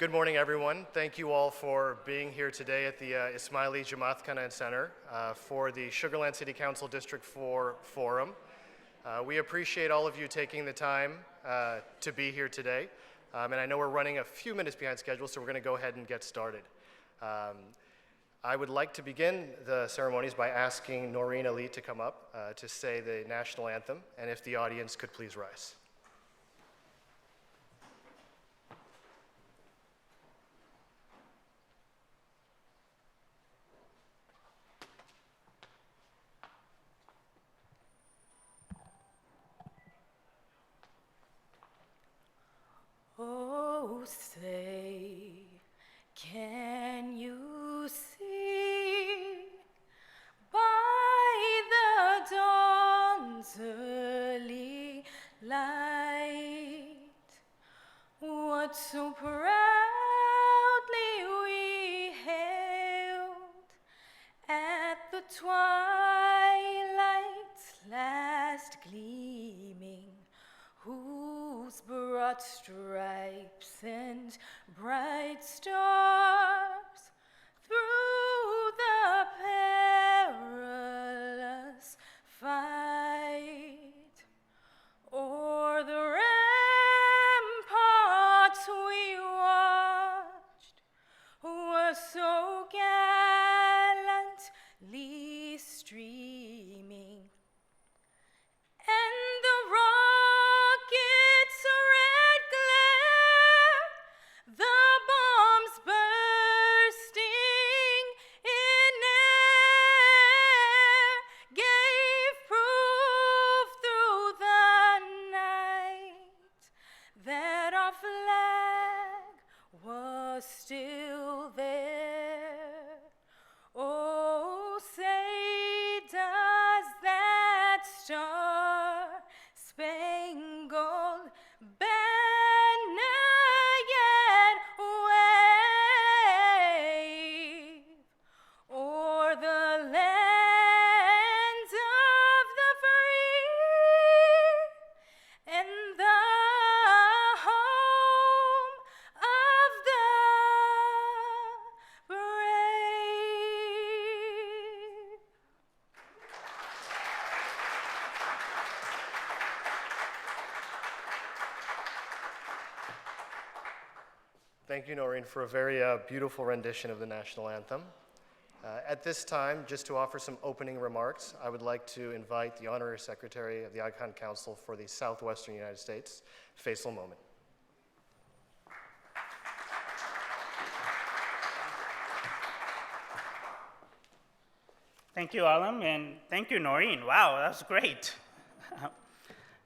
Good morning, everyone. Thank you all for being here today at the Ismaili Jamatkhana Center for the Sugar Land City Council District 4 Forum. We appreciate all of you taking the time to be here today. And I know we're running a few minutes behind schedule, so we're going to go ahead and get started. I would like to begin the ceremonies by asking Noreen Ali to come up to say the national anthem, and if the audience could please rise. Oh, say, can you see by the dawn's early light what so proudly we hailed at the twilight's last gleaming, whose broad stripes and bright stars through the perilous fight o'er the ramparts we watched were so gallantly streaming, and the rocket's red glare, the bombs bursting in air, gave proof through the night that our flag was still there. Oh, say does that star-spangled banner yet wave o'er the lands of the free and the home of the brave? Thank you, Noreen, for a very beautiful rendition of the national anthem. At this time, just to offer some opening remarks, I would like to invite the Honorary Secretary of the Aga Khan Council for the Southwestern United States, Faisal Momin. Thank you, Alam, and thank you, Noreen. Wow, that was great.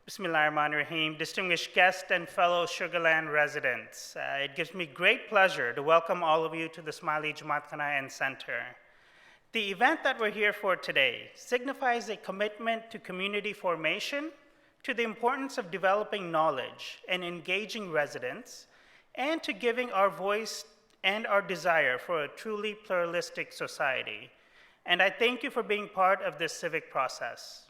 Bismillahirrahmanirrahim, distinguished guests and fellow Sugar Land residents. It gives me great pleasure to welcome all of you to the Ismaili Jamatkhana Center. The event that we're here for today signifies a commitment to community formation, to the importance of developing knowledge and engaging residents, and to giving our voice and our desire for a truly pluralistic society. And I thank you for being part of this civic process.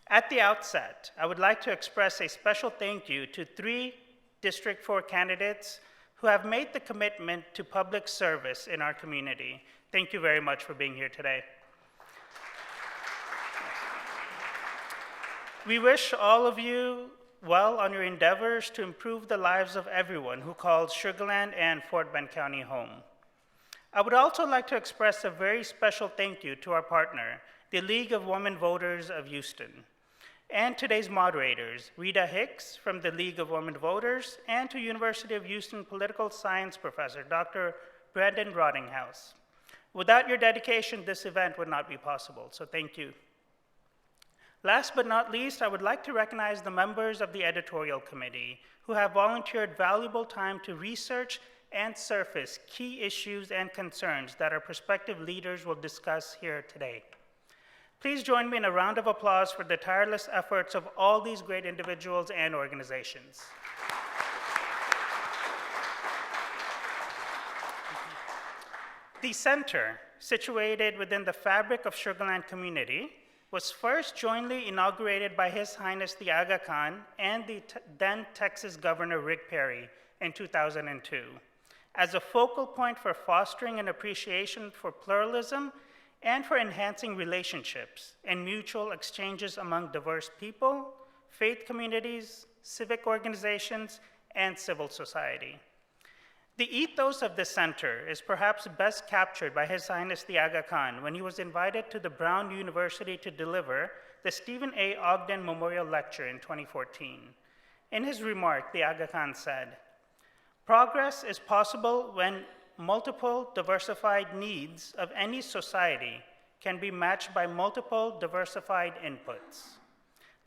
At the outset, I would like to express a special thank you to 3 District 4 candidates who have made the commitment to public service in our community. Thank you very much for being here today. We wish all of you well on your endeavors to improve the lives of everyone who calls Sugar Land and Fort Bend County home. I would also like to express a very special thank you to our partner, the League of Women Voters of Houston, and today's moderators, Rita Hicks from the League of Women Voters, and to University of Houston political science professor, Dr. Brandon Rottinghouse. Without your dedication, this event would not be possible, so thank you. Last but not least, I would like to recognize the members of the editorial committee who have volunteered valuable time to research and surface key issues and concerns that our prospective leaders will discuss here today. Please join me in a round of applause for the tireless efforts of all these great individuals and organizations. The center, situated within the fabric of Sugar Land community, was first jointly inaugurated by His Highness the Aga Khan and the then Texas Governor Rick Perry in 2002. as a focal point for fostering an appreciation for pluralism and for enhancing relationships and mutual exchanges among diverse people, faith communities, civic organizations, and civil society. The ethos of this center is perhaps best captured by His Highness the Aga Khan when he was invited to the Brown University to deliver the Stephen A. Ogden Memorial Lecture in 2014. In his remark, the Aga Khan said, "Progress is possible when multiple diversified needs of any society can be matched by multiple diversified inputs.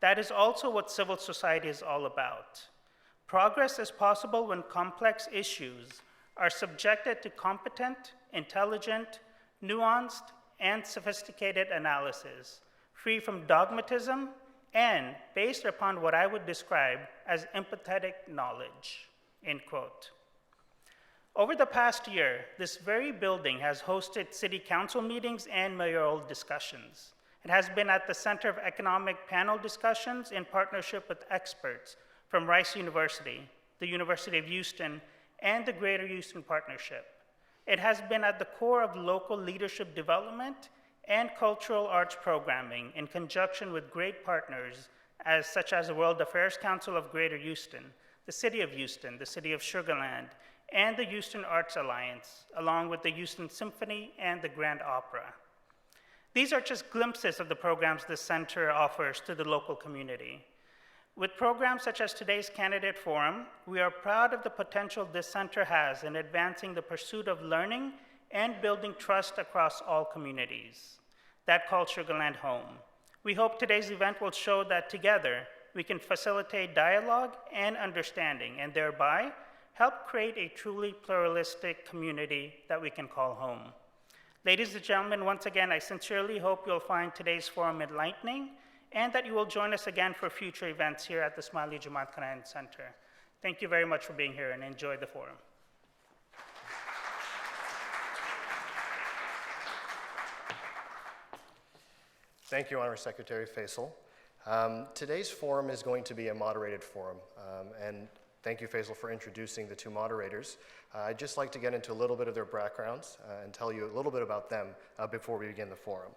That is also what civil society is all about. Progress is possible when complex issues are subjected to competent, intelligent, nuanced, and sophisticated analysis, free from dogmatism and based upon what I would describe as empathetic knowledge," end quote. Over the past year, this very building has hosted city council meetings and mayoral discussions. It has been at the center of economic panel discussions in partnership with experts from Rice University, the University of Houston, and the Greater Houston Partnership. It has been at the core of local leadership development and cultural arts programming in conjunction with great partners such as the World Affairs Council of Greater Houston, the City of Houston, the City of Sugar Land, and the Houston Arts Alliance, along with the Houston Symphony and the Grand Opera. These are just glimpses of the programs this center offers to the local community. With programs such as today's Candidate Forum, we are proud of the potential this center has in advancing the pursuit of learning and building trust across all communities. That calls Sugar Land home. We hope today's event will show that together we can facilitate dialogue and understanding and thereby help create a truly pluralistic community that we can call home. Ladies and gentlemen, once again, I sincerely hope you'll find today's forum enlightening and that you will join us again for future events here at the Ismaili Jamatkhana Center. Thank you very much for being here and enjoy the forum. Thank you, Honor Secretary Faisal. Today's forum is going to be a moderated forum, and thank you, Faisal, for introducing the two moderators. I'd just like to get into a little bit of their backgrounds and tell you a little bit about them before we begin the forum.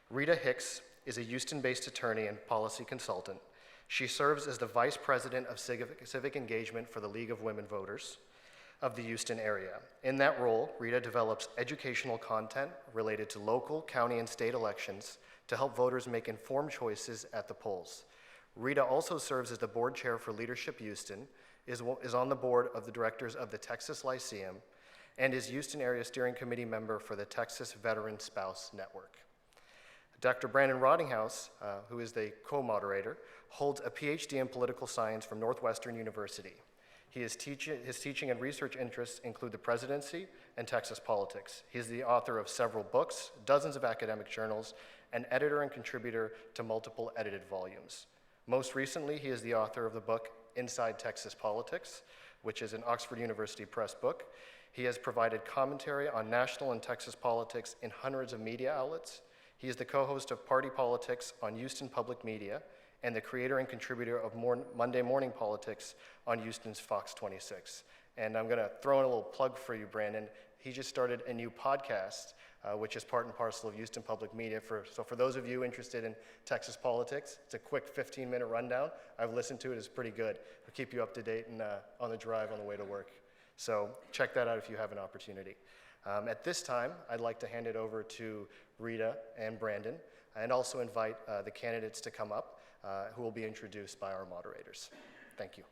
Rita Hicks is a Houston-based attorney and policy consultant. She serves as the Vice President of Civic Engagement for the League of Women Voters of the Houston area. In that role, Rita develops educational content related to local, county, and state elections to help voters make informed choices at the polls. Rita also serves as the board chair for Leadership Houston, is on the board of the directors of the Texas Lyceum, and is Houston Area Steering Committee member for the Texas Veteran Spouse Network. Dr. Brandon Roddinghouse, who is the co-moderator, holds a PhD in political science from Northwestern University. His teaching and research interests include the presidency and Texas politics. He is the author of several books, dozens of academic journals, and editor and contributor to multiple edited volumes. Most recently, he is the author of the book Inside Texas Politics, which is an Oxford University Press book. He has provided commentary on national and Texas politics in hundreds of media outlets. He is the co-host of Party Politics on Houston Public Media and the creator and contributor of Monday Morning Politics on Houston's Fox 26. And I'm going to throw in a little plug for you, Brandon. He just started a new podcast, which is part and parcel of Houston Public Media. So for those of you interested in Texas politics, it's a quick 15-minute rundown. I've listened to it. It's pretty good. It'll keep you up to date and on the drive on the way to work. So check that out if you have an opportunity. At this time, I'd like to hand it over to Rita and Brandon, and also invite the candidates to come up, who will be introduced by our moderators. Thank you.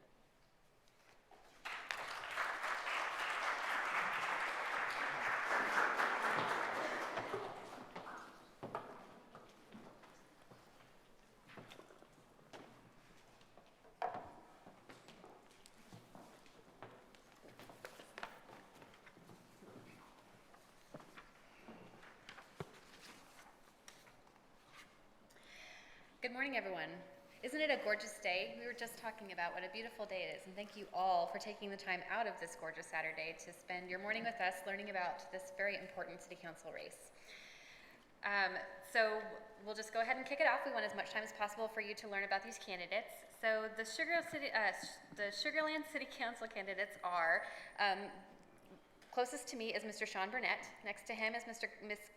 Good morning, everyone. Isn't it a gorgeous day? We were just talking about what a beautiful day it is, and thank you all for taking the time out of this gorgeous Saturday to spend your morning with us learning about this very important city council race. So we'll just go ahead and kick it off. We want as much time as possible for you to learn about these candidates. So the Sugar Land City Council candidates are Closest to me is Mr. Sean Burnett. Next to him is Miss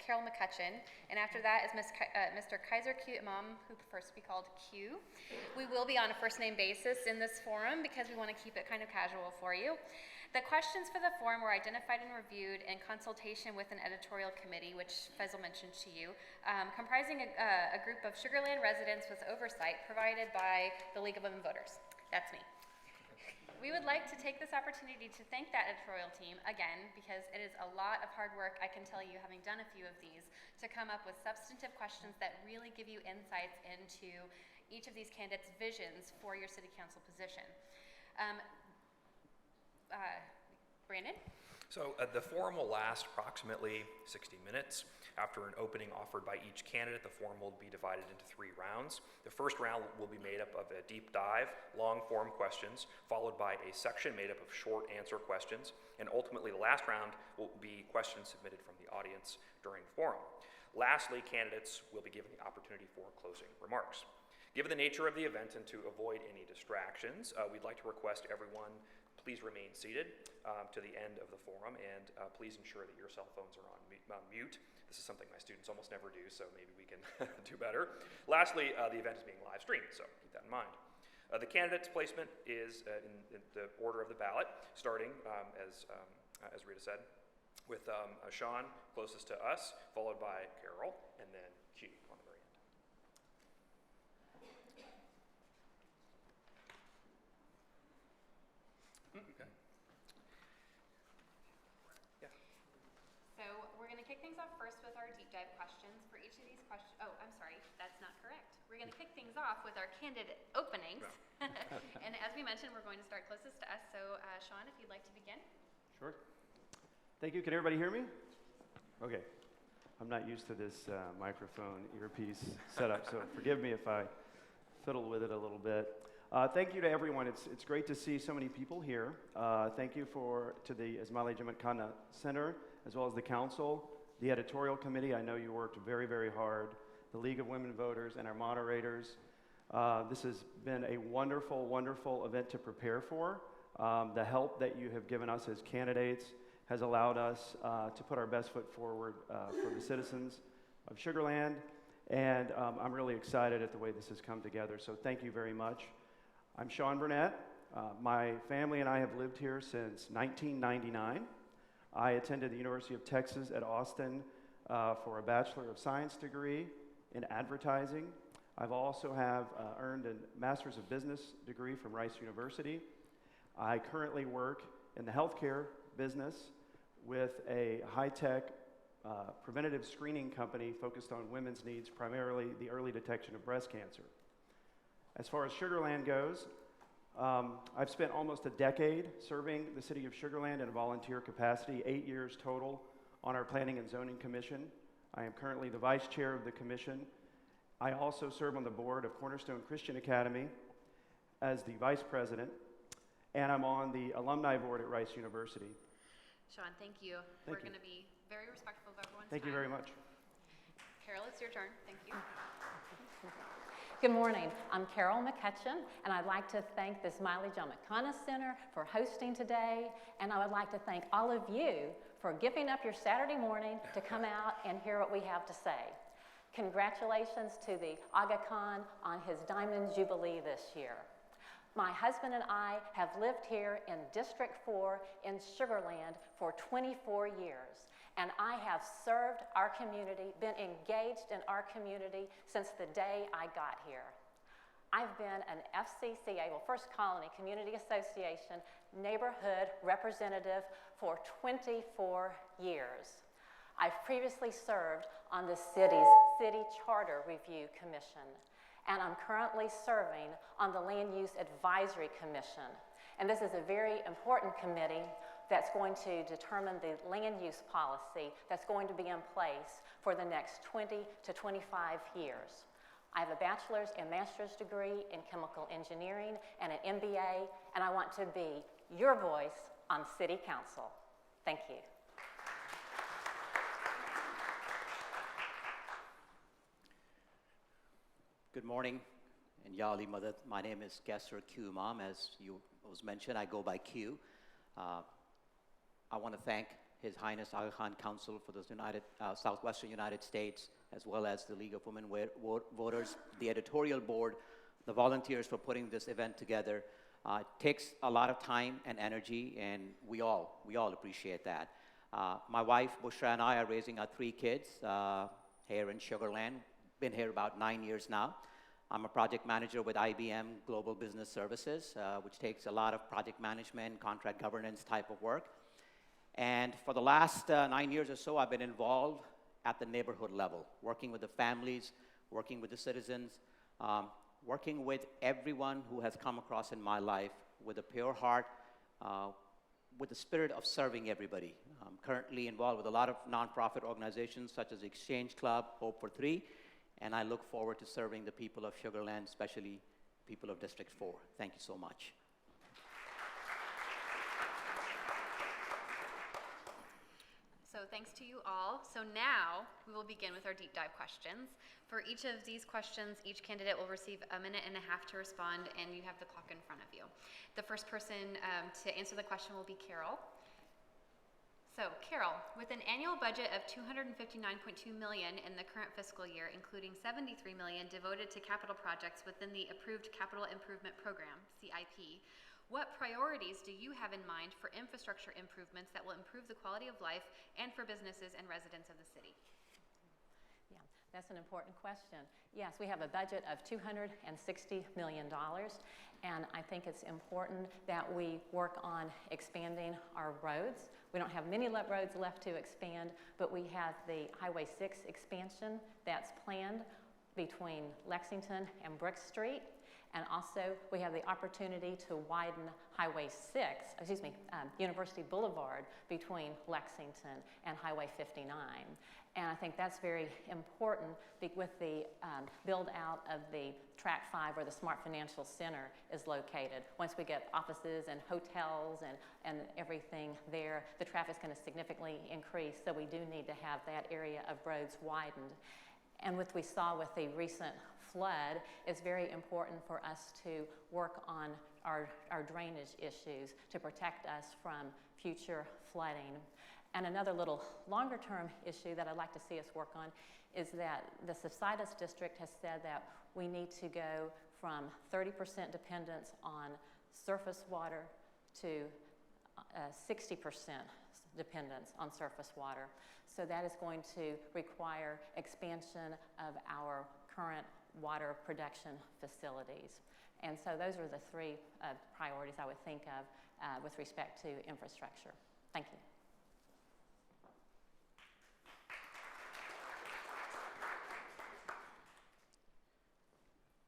Carol McCutcheon. And after that is Mr. Kaiser Q Imam, who prefers to be called Q. We will be on a first-name basis in this forum because we want to keep it kind of casual for you. The questions for the forum were identified and reviewed in consultation with an editorial committee, which Faisal mentioned to you, comprising a group of Sugarland residents with oversight provided by the League of Women Voters. That's me. We would like to take this opportunity to thank that editorial team again, because it is a lot of hard work, I can tell you, having done a few of these, to come up with substantive questions that really give you insights into each of these candidates' visions for your city council position. Brandon? So the forum will last approximately 60 minutes. After an opening offered by each candidate, the forum will be divided into 3 rounds. The first round will be made up of a deep dive, long form questions, followed by a section made up of short answer questions, and ultimately the last round will be questions submitted from the audience during the forum. Lastly, candidates will be given the opportunity for closing remarks. Given the nature of the event and to avoid any distractions, we'd like to request everyone please remain seated to the end of the forum, and please ensure that your cell phones are on mute. This is something my students almost never do, so maybe we can do better. Lastly, the event is being live streamed, so keep that in mind. The candidate's placement is in the order of the ballot, starting, as Rita said, with Sean closest to us, followed by Carol, and then Q on the very end. Okay. Yeah. So we're going to kick things off first with our deep dive questions. For each of these questions, oh, I'm sorry, that's not correct. We're going to kick things off with our candidate openings. No. And as we mentioned, we're going to start closest to us. So Sean, if you'd like to begin. Sure. Thank you. Can everybody hear me? Okay. I'm not used to this microphone earpiece setup, so forgive me if I fiddle with it a little bit. Thank you to everyone. It's great to see so many people here. Thank you to the Ismaili Jamatkhana Center, as well as the council, the editorial committee. I know you worked very, very hard. The League of Women Voters and our moderators. This has been a wonderful, wonderful event to prepare for. The help that you have given us as candidates has allowed us to put our best foot forward for the citizens of Sugar Land. And I'm really excited at the way this has come together. So thank you very much. I'm Sean Burnett. My family and I have lived here since 1999. I attended the University of Texas at Austin for a Bachelor of Science degree in advertising. I've also earned a Master's of Business degree from Rice University. I currently work in the healthcare business with a high-tech preventative screening company focused on women's needs, primarily the early detection of breast cancer. As far as Sugar Land goes, I've spent almost a decade serving the city of Sugar Land in a volunteer capacity, 8 years total on our Planning and Zoning Commission. I am currently the vice chair of the commission. I also serve on the board of Cornerstone Christian Academy as the vice president, and I'm on the alumni board at Rice University. Sean, thank you. We're going to be very respectful of everyone's Thank you very much. Carol, it's your turn. Thank you. Good morning. I'm Carol McCutcheon, and I'd like to thank the Ismaili Jamatkhana Center for hosting today, and I would like to thank all of you for giving up your Saturday morning to come out and hear what we have to say. Congratulations to the Aga Khan on his Diamond Jubilee this year. My husband and I have lived here in District 4 in Sugar Land for 24 years. And I have served our community, been engaged in our community since the day I got here. I've been an FCCA, well, First Colony Community Association neighborhood representative for 24 years. I've previously served on the city's City Charter Review Commission, and I'm currently serving on the Land Use Advisory Commission. And this is a very important committee that's going to determine the land use policy that's going to be in place for the next 20 to 25 years. I have a bachelor's and master's degree in chemical engineering and an MBA, and I want to be your voice on City Council. Thank you. Good morning, and Yali Madad. My name is Kaiser Q Imam. As was mentioned, I go by Q. I want to thank His Highness Aga Khan Council for the Southwestern United States, as well as the League of Women Voters, the editorial board, the volunteers for putting this event together. It takes a lot of time and energy, and we all appreciate that. My wife, Bushra, and I are raising our 3 kids here in Sugar Land. Been here about 9 years now. I'm a project manager with IBM Global Business Services, which takes a lot of project management, contract governance type of work. And for the last 9 years or so, I've been involved at the neighborhood level, working with the families, working with the citizens, working with everyone who has come across in my life with a pure heart, with the spirit of serving everybody. I'm currently involved with a lot of nonprofit organizations such as Exchange Club, Hope for Three, and I look forward to serving the people of Sugar Land, especially people of District 4. Thank you so much. So thanks to you all. So now we will begin with our deep dive questions. For each of these questions, each candidate will receive 1.5 minutes to respond, and you have the clock in front of you. The first person to answer the question will be Carol. So Carol, with an annual budget of $259.2 million in the current fiscal year, including $73 million devoted to capital projects within the approved Capital Improvement Program, CIP, what priorities do you have in mind for infrastructure improvements that will improve the quality of life and for businesses and residents of the city? Yeah, that's an important question. Yes, we have a budget of $260 million, and I think it's important that we work on expanding our roads. We don't have many roads left to expand, but we have the Highway 6 expansion that's planned between Lexington and Brook Street. And also, we have the opportunity to widen University Boulevard between Lexington and Highway 59. And I think that's very important with the build out of the Track 5 where the Smart Financial Center is located. Once we get offices and hotels and everything there, the traffic's going to significantly increase, so we do need to have that area of roads widened. And what we saw with the recent flood, it's very important for us to work on our drainage issues to protect us from future flooding. And another little longer term issue that I'd like to see us work on is that the Societas District has said that we need to go from 30% dependence on surface water to 60% dependence on surface water. So that is going to require expansion of our current water production facilities. And so those are the 3 priorities I would think of with respect to infrastructure. Thank you.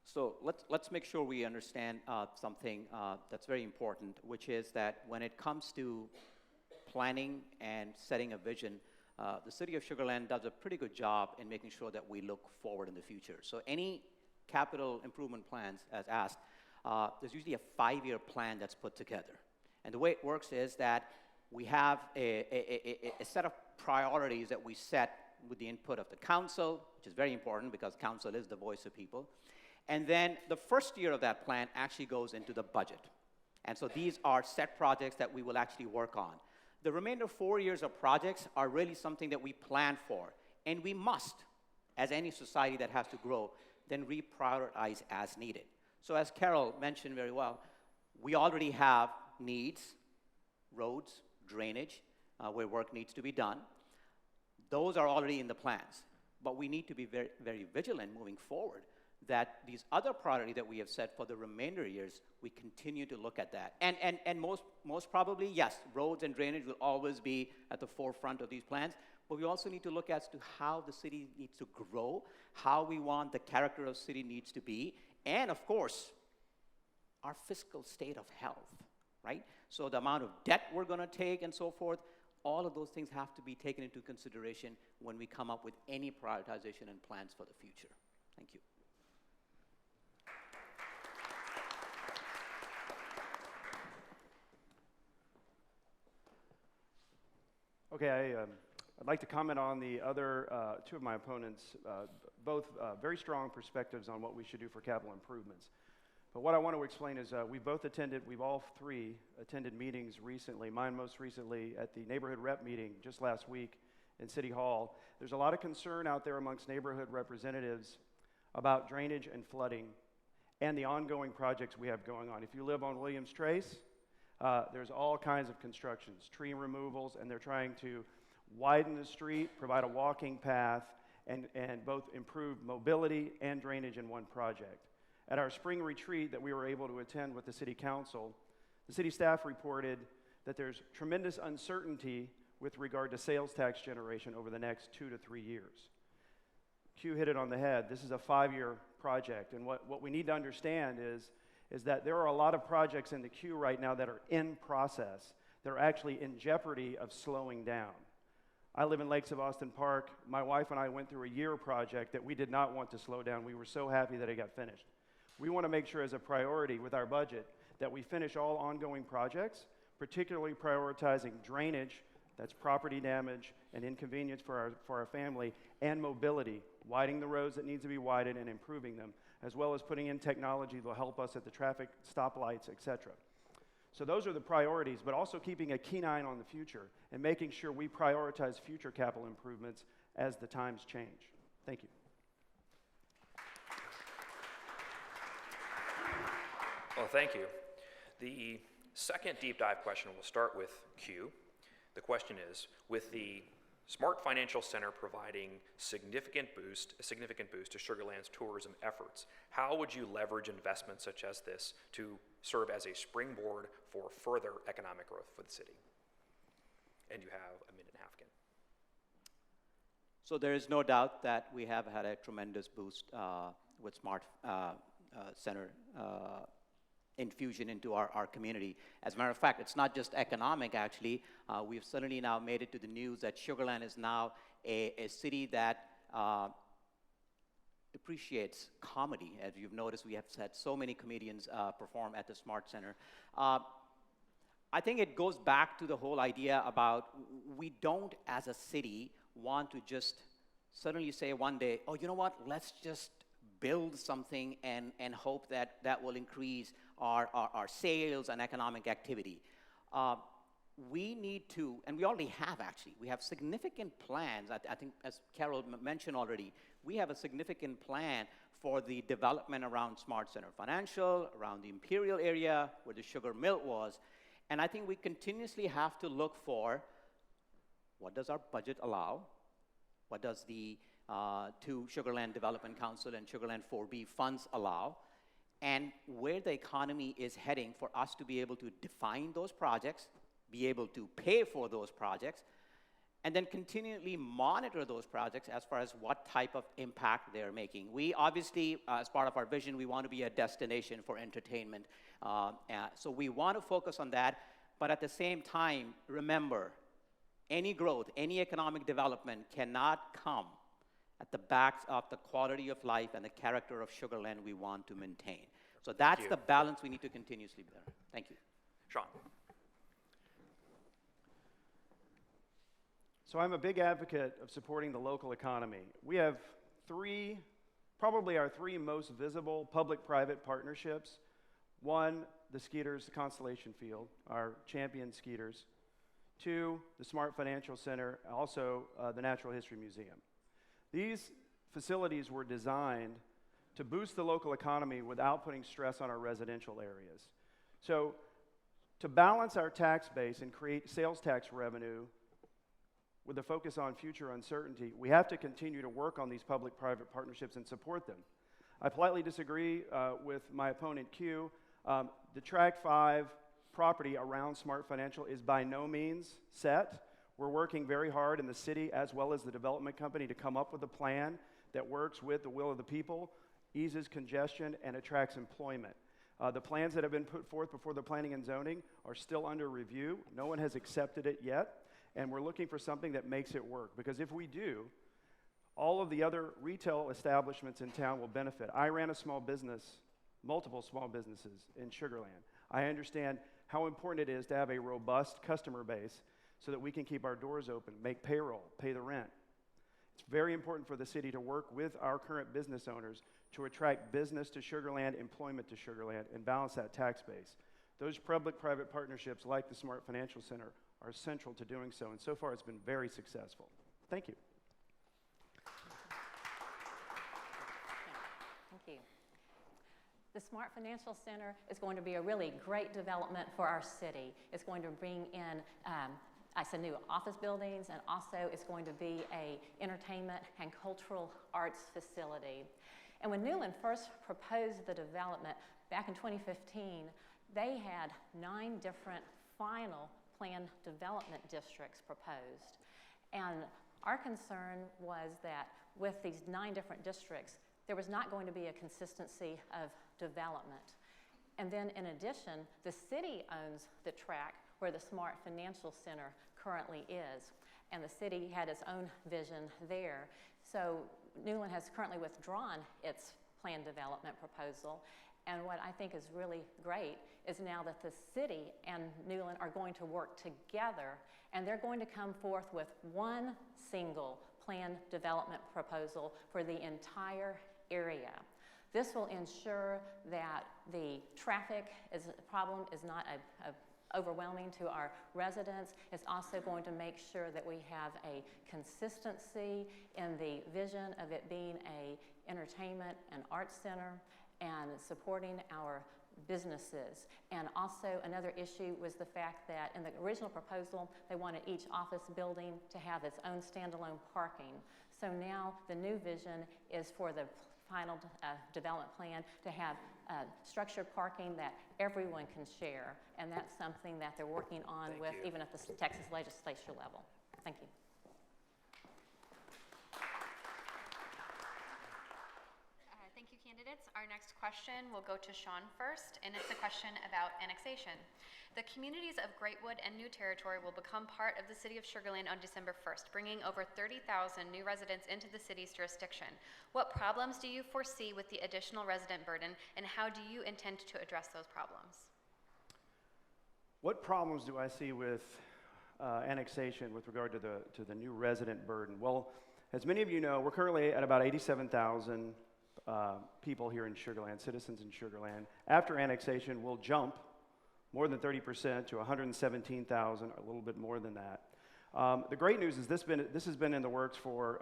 So let's make sure we understand something that's very important, which is that when it comes to planning and setting a vision, the City of Sugar Land does a pretty good job in making sure that we look forward in the future. So any capital improvement plans, as asked, there's usually a 5-year plan that's put together. And the way it works is that we have a set of priorities that we set with the input of the council, which is very important because council is the voice of people. And then the first year of that plan actually goes into the budget. And so these are set projects that we will actually work on. The remainder 4 years of projects are really something that we plan for. And we must, as any society that has to grow, then reprioritize as needed. So as Carol mentioned very well, we already have needs, roads, drainage, where work needs to be done. Those are already in the plans. But we need to be very, very vigilant moving forward that these other priorities that we have set for the remainder years, we continue to look at that. And most probably, yes, roads and drainage will always be at the forefront of these plans, but we also need to look as to how the city needs to grow, how we want the character of city needs to be, and of course, our fiscal state of health, right? So the amount of debt we're gonna take and so forth, all of those things have to be taken into consideration when we come up with any prioritization and plans for the future. Thank you. Okay, I'd like to comment on the other 2 of my opponents, both very strong perspectives on what we should do for capital improvements. But what I want to explain is we've all three attended meetings recently, mine most recently at the neighborhood rep meeting just last week in City Hall. There's a lot of concern out there amongst neighborhood representatives about drainage and flooding and the ongoing projects we have going on. If you live on Williams Trace, there's all kinds of constructions, tree removals, and they're trying to widen the street, provide a walking path, and both improve mobility and drainage in one project. At our spring retreat that we were able to attend with the City Council, the city staff reported that there's tremendous uncertainty with regard to sales tax generation over the next 2 to 3 years. Q hit it on the head. This is a 5-year project, and what we need to understand is that there are a lot of projects in the queue right now that are in process. They're actually in jeopardy of slowing down. I live in Lakes of Austin Park. My wife and I went through a year project that we did not want to slow down. We were so happy that it got finished. We want to make sure as a priority with our budget that we finish all ongoing projects, particularly prioritizing drainage, that's property damage and inconvenience for our family, and mobility, widening the roads that need to be widened and improving them, as well as putting in technology that will help us at the traffic stoplights, etc. So those are the priorities, but also keeping a keen eye on the future and making sure we prioritize future capital improvements as the times change. Thank you. Well, thank you. The second deep dive question will start with Q. The question is, with the Smart Financial Center providing a significant boost to Sugar Land's tourism efforts, how would you leverage investments such as this to serve as a springboard for further economic growth for the city? And you have a minute and a half again. So there is no doubt that we have had a tremendous boost with Smart Center infusion into our community. As a matter of fact, it's not just economic, actually. We've suddenly now made it to the news that Sugar Land is now a city that appreciates comedy. As you've noticed, we have had so many comedians perform at the Smart Center. I think it goes back to the whole idea about we don't, as a city, want to just suddenly say one day, oh, you know what, let's just build something and hope that that will increase our sales and economic activity. We need to, and we already have actually, we have significant plans. I think as Carol mentioned already, we have a significant plan for the development around Smart Center Financial, around the Imperial area where the sugar mill was. And I think we continuously have to look for what does our budget allow, what does the two Sugar Land Development Council and Sugar Land 4B funds allow, and where the economy is heading for us to be able to define those projects, be able to pay for those projects, and then continually monitor those projects as far as what type of impact they're making. We obviously, as part of our vision, we want to be a destination for entertainment. So we want to focus on that, but at the same time, remember, any growth, any economic development cannot come at the backs of the quality of life and the character of Sugar Land we want to maintain. So that's the balance we need to continuously be there. Thank you. Sean. So I'm a big advocate of supporting the local economy. We have probably our three most visible public-private partnerships. One, the Skeeters Constellation Field, our champion Skeeters. Two, the Smart Financial Center, also the Natural History Museum. These facilities were designed to boost the local economy without putting stress on our residential areas. So to balance our tax base and create sales tax revenue with a focus on future uncertainty, we have to continue to work on these public-private partnerships and support them. I politely disagree with my opponent Q. The Track 5 property around Smart Financial is by no means set. We're working very hard in the city as well as the development company to come up with a plan that works with the will of the people, eases congestion, and attracts employment. The plans that have been put forth before the Planning and Zoning are still under review. No one has accepted it yet, and we're looking for something that makes it work, because if we do, all of the other retail establishments in town will benefit. I ran a small business, multiple small businesses in Sugar Land. I understand how important it is to have a robust customer base so that we can keep our doors open, make payroll, pay the rent. It's very important for the city to work with our current business owners to attract business to Sugar Land, employment to Sugar Land, and balance that tax base. Those public-private partnerships like the Smart Financial Center are central to doing so, and so far it's been very successful. Thank you. Thank you. The Smart Financial Center is going to be a really great development for our city. It's going to bring in some new office buildings, and also it's going to be a entertainment and cultural arts facility. And when Newland first proposed the development back in 2015, they had 9 different final planned development districts proposed. And our concern was that with these 9 different districts, there was not going to be a consistency of development. And then in addition, the city owns the track where the Smart Financial Center currently is. And the city had its own vision there. So Newland has currently withdrawn its planned development proposal. And what I think is really great is now that the city and Newland are going to work together, and they're going to come forth with one single planned development proposal for the entire area. This will ensure that the traffic problem is not overwhelming to our residents. It's also going to make sure that we have a consistency in the vision of it being an entertainment and arts center and supporting our businesses. And also another issue was the fact that in the original proposal, they wanted each office building to have its own standalone parking. So now the new vision is for the final development plan to have structured parking that everyone can share. And that's something that they're working on even at the Texas legislature level. Thank you. Thank you, candidates. Our next question will go to Sean first, and it's a question about annexation. The communities of Greatwood and New Territory will become part of the city of Sugar Land on December 1st, bringing over 30,000 new residents into the city's jurisdiction. What problems do you foresee with the additional resident burden, and how do you intend to address those problems? What problems do I see with annexation with regard to the new resident burden? Well, as many of you know, we're currently at about 87,000 people here in Sugar Land, citizens in Sugar Land. After annexation, we'll jump more than 30% to 117,000, a little bit more than that. The great news is this has been in the works for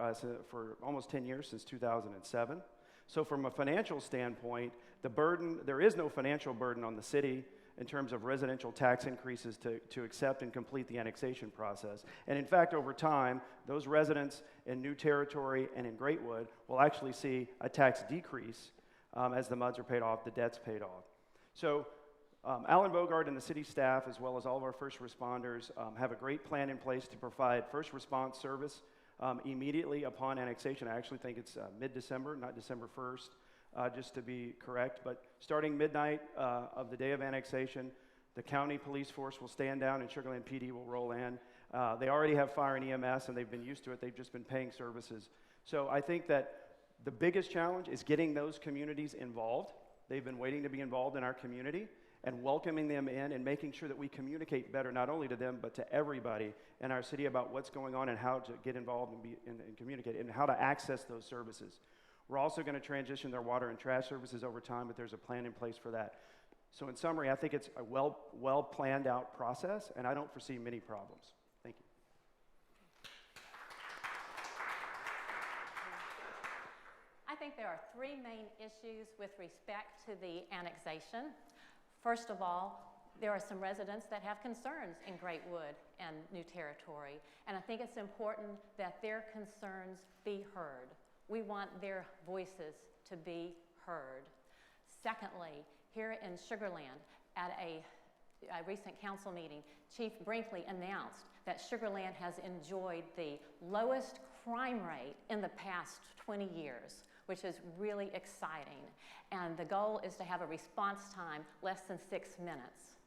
almost 10 years, since 2007. So from a financial standpoint, there is no financial burden on the city in terms of residential tax increases to accept and complete the annexation process. And in fact, over time, those residents in New Territory and in Greatwood will actually see a tax decrease as the MUDs are paid off, the debt's paid off. So Alan Bogart and the city staff, as well as all of our first responders, have a great plan in place to provide first response service immediately upon annexation. I actually think it's mid-December, not December 1st. Just to be correct, but starting midnight of the day of annexation, the county police force will stand down and Sugar Land PD will roll in. They already have fire and EMS and they've been used to it. They've just been paying services. So I think that the biggest challenge is getting those communities involved. They've been waiting to be involved in our community and welcoming them in and making sure that we communicate better, not only to them, but to everybody in our city about what's going on and how to get involved and communicate and how to access those services. We're also going to transition their water and trash services over time, but there's a plan in place for that. So in summary, I think it's a well planned out process, and I don't foresee many problems. Thank you. I think there are 3 main issues with respect to the annexation. First of all, there are some residents that have concerns in Greatwood and New Territory, and I think it's important that their concerns be heard. We want their voices to be heard. Secondly, here in Sugar Land, at a recent council meeting, Chief Brinkley announced that Sugar Land has enjoyed the lowest crime rate in the past 20 years, which is really exciting. And the goal is to have a response time less than 6 minutes.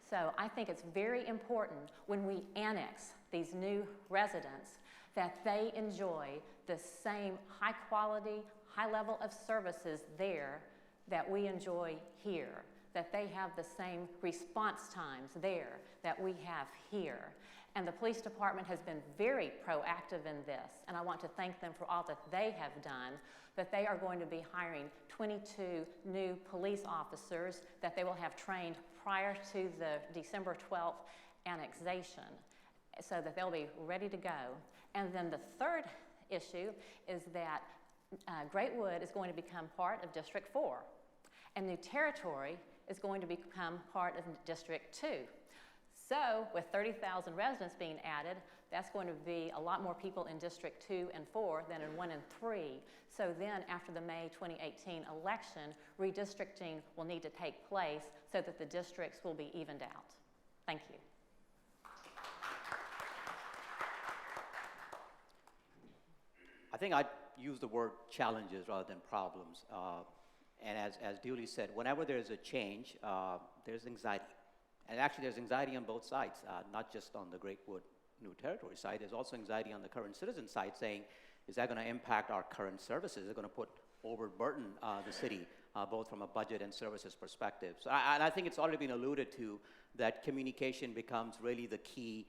So I think it's very important when we annex these new residents that they enjoy the same high quality, high level of services there that we enjoy here, that they have the same response times there that we have here. And the police department has been very proactive in this, and I want to thank them for all that they have done. But they are going to be hiring 22 new police officers that they will have trained prior to the December 12th annexation, so that they'll be ready to go. And then the third issue is that Great Wood is going to become part of District 4, and New Territory is going to become part of District 2. So with 30,000 residents being added, that's going to be a lot more people in District 2 and 4 than in 1 and 3. So then after the May 2018 election, redistricting will need to take place so that the districts will be evened out. Thank you. I think I'd use the word challenges rather than problems. And as duly said, whenever there's a change, there's anxiety. And actually, there's anxiety on both sides, not just on the Great Wood New Territory side. There's also anxiety on the current citizen side saying, is that going to impact our current services? Is it going to put overburden the city, both from a budget and services perspective? So and I think it's already been alluded to that communication becomes really the key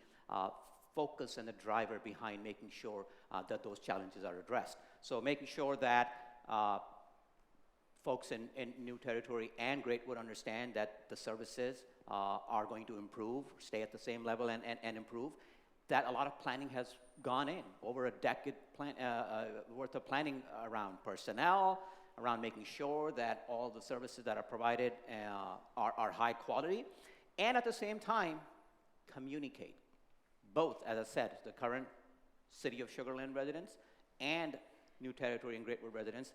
focus and the driver behind making sure that those challenges are addressed. So making sure that folks in New Territory and Great Wood understand that the services are going to improve, stay at the same level and improve, that a lot of planning has gone in, over a decade worth of planning around personnel, around making sure that all the services that are provided are high quality, and at the same time, communicate. Both, as I said, the current City of Sugar Land residents and New Territory and Great Wood residents,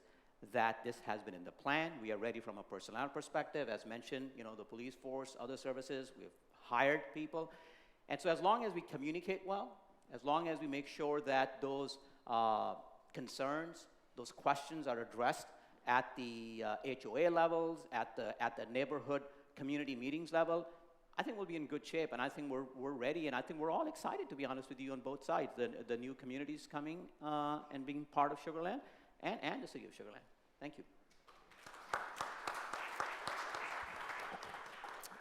that this has been in the plan. We are ready from a personnel perspective. As mentioned, the police force, other services, we've hired people. And so as long as we communicate well, as long as we make sure that those concerns, those questions are addressed at the HOA levels, at the neighborhood community meetings level, I think we'll be in good shape, and I think we're ready, and I think we're all excited, to be honest with you, on both sides, the new communities coming and being part of Sugar Land, and the City of Sugar Land. Thank you.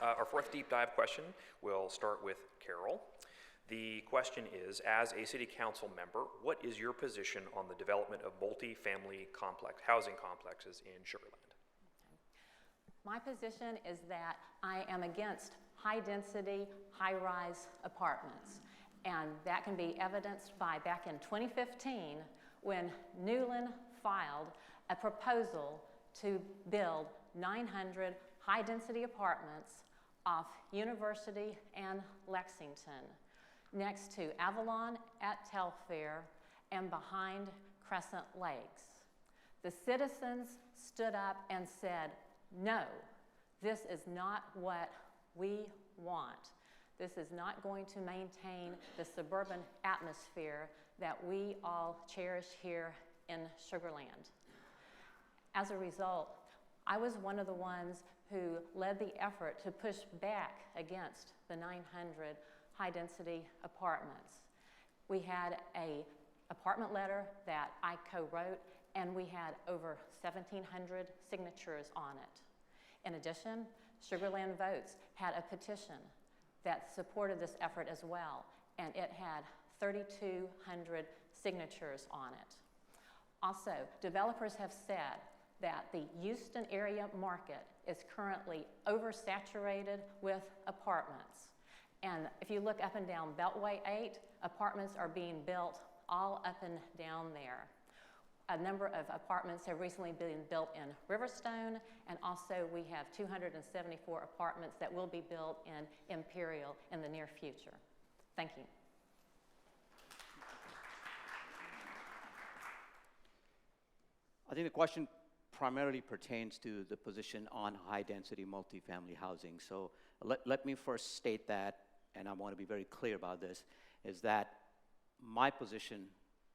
Our fourth deep dive question will start with Carol. The question is, as a city council member, what is your position on the development of multi-family housing complexes in Sugar Land? My position is that I am against high-density, high-rise apartments. And that can be evidenced by back in 2015 when Newland filed a proposal to build 900 high-density apartments off University and Lexington, next to Avalon at Telfair and behind Crescent Lakes. The citizens stood up and said, no, this is not what we want. This is not going to maintain the suburban atmosphere that we all cherish here in Sugar Land. As a result, I was one of the ones who led the effort to push back against the 900 high-density apartments. We had an apartment letter that I co-wrote, and we had over 1,700 signatures on it. In addition, Sugar Land Votes had a petition that supported this effort as well, and it had 3,200 signatures on it. Also, developers have said that the Houston area market is currently oversaturated with apartments. And if you look up and down Beltway 8, apartments are being built all up and down there. A number of apartments have recently been built in Riverstone, and also we have 274 apartments that will be built in Imperial in the near future. Thank you. I think the question primarily pertains to the position on high-density multifamily housing. So let me first state that, and I want to be very clear about this, is that my position,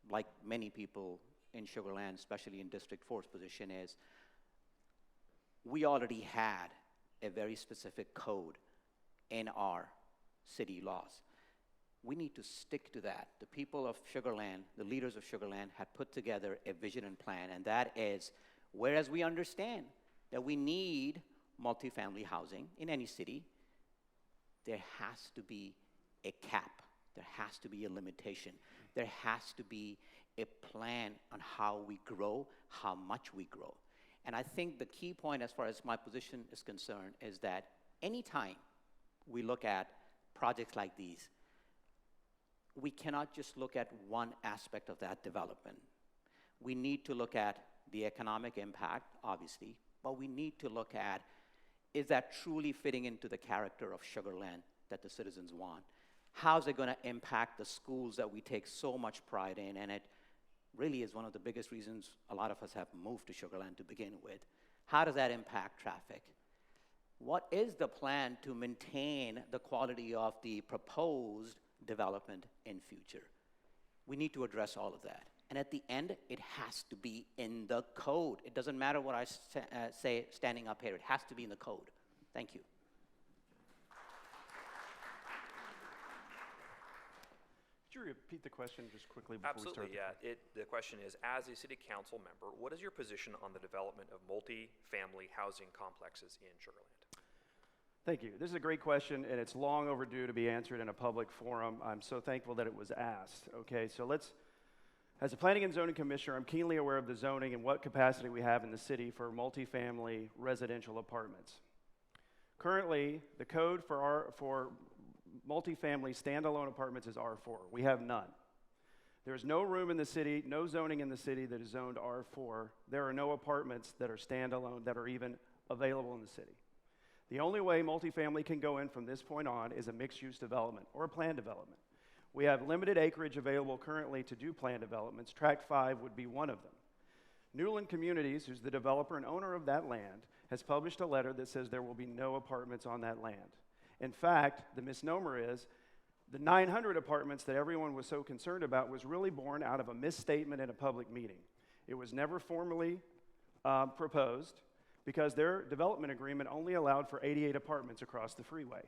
like many people in Sugar Land, especially in District 4's position, is we already had a very specific code in our city laws. We need to stick to that. The people of Sugar Land, the leaders of Sugar Land, had put together a vision and plan, and that is, whereas we understand that we need multifamily housing in any city, there has to be a cap There has to be a limitation. There has to be a plan on how we grow, how much we grow. And I think the key point as far as my position is concerned is that anytime we look at projects like these, we cannot just look at one aspect of that development. We need to look at the economic impact, obviously, but we need to look at, is that truly fitting into the character of Sugar Land that the citizens want? How's it going to impact the schools that we take so much pride in? And it really is one of the biggest reasons a lot of us have moved to Sugar Land to begin with. How does that impact traffic? What is the plan to maintain the quality of the proposed development in future? We need to address all of that. And at the end, it has to be in the code. It doesn't matter what I say standing up here. It has to be in the code. Thank you. Could you repeat the question just quickly before Absolutely, we start? yeah. The question is, as a city council member, what is your position on the development of multi-family housing complexes in Sugar Land? Thank you. This is a great question, and it's long overdue to be answered in a public forum. I'm so thankful that it was asked. Okay, so as a Planning and Zoning Commissioner, I'm keenly aware of the zoning and what capacity we have in the city for multifamily residential apartments. Currently, the code for multifamily standalone apartments is R4. We have none. There's no room in the city, no zoning in the city that is zoned R4. There are no apartments that are standalone that are even available in the city. The only way multifamily can go in from this point on is a mixed-use development or a planned development. We have limited acreage available currently to do planned developments. Tract 5 would be one of them. Newland Communities, who's the developer and owner of that land, has published a letter that says there will be no apartments on that land. In fact, the misnomer is the 900 apartments that everyone was so concerned about was really born out of a misstatement in a public meeting. It was never formally proposed because their development agreement only allowed for 88 apartments across the freeway.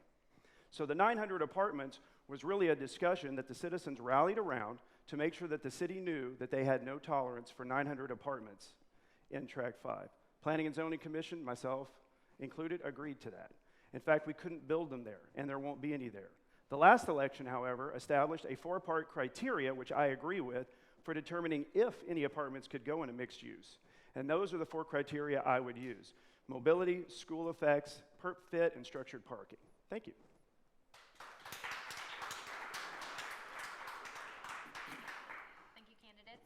So the 900 apartments was really a discussion that the citizens rallied around to make sure that the city knew that they had no tolerance for 900 apartments in Tract 5. Planning and Zoning Commission, myself included, agreed to that. In fact, we couldn't build them there, and there won't be any there. The last election, however, established a 4-part criteria, which I agree with, for determining if any apartments could go into mixed use. And those are the 4 criteria I would use: mobility, school effects, perp fit, and structured parking. Thank you. Thank you, candidates.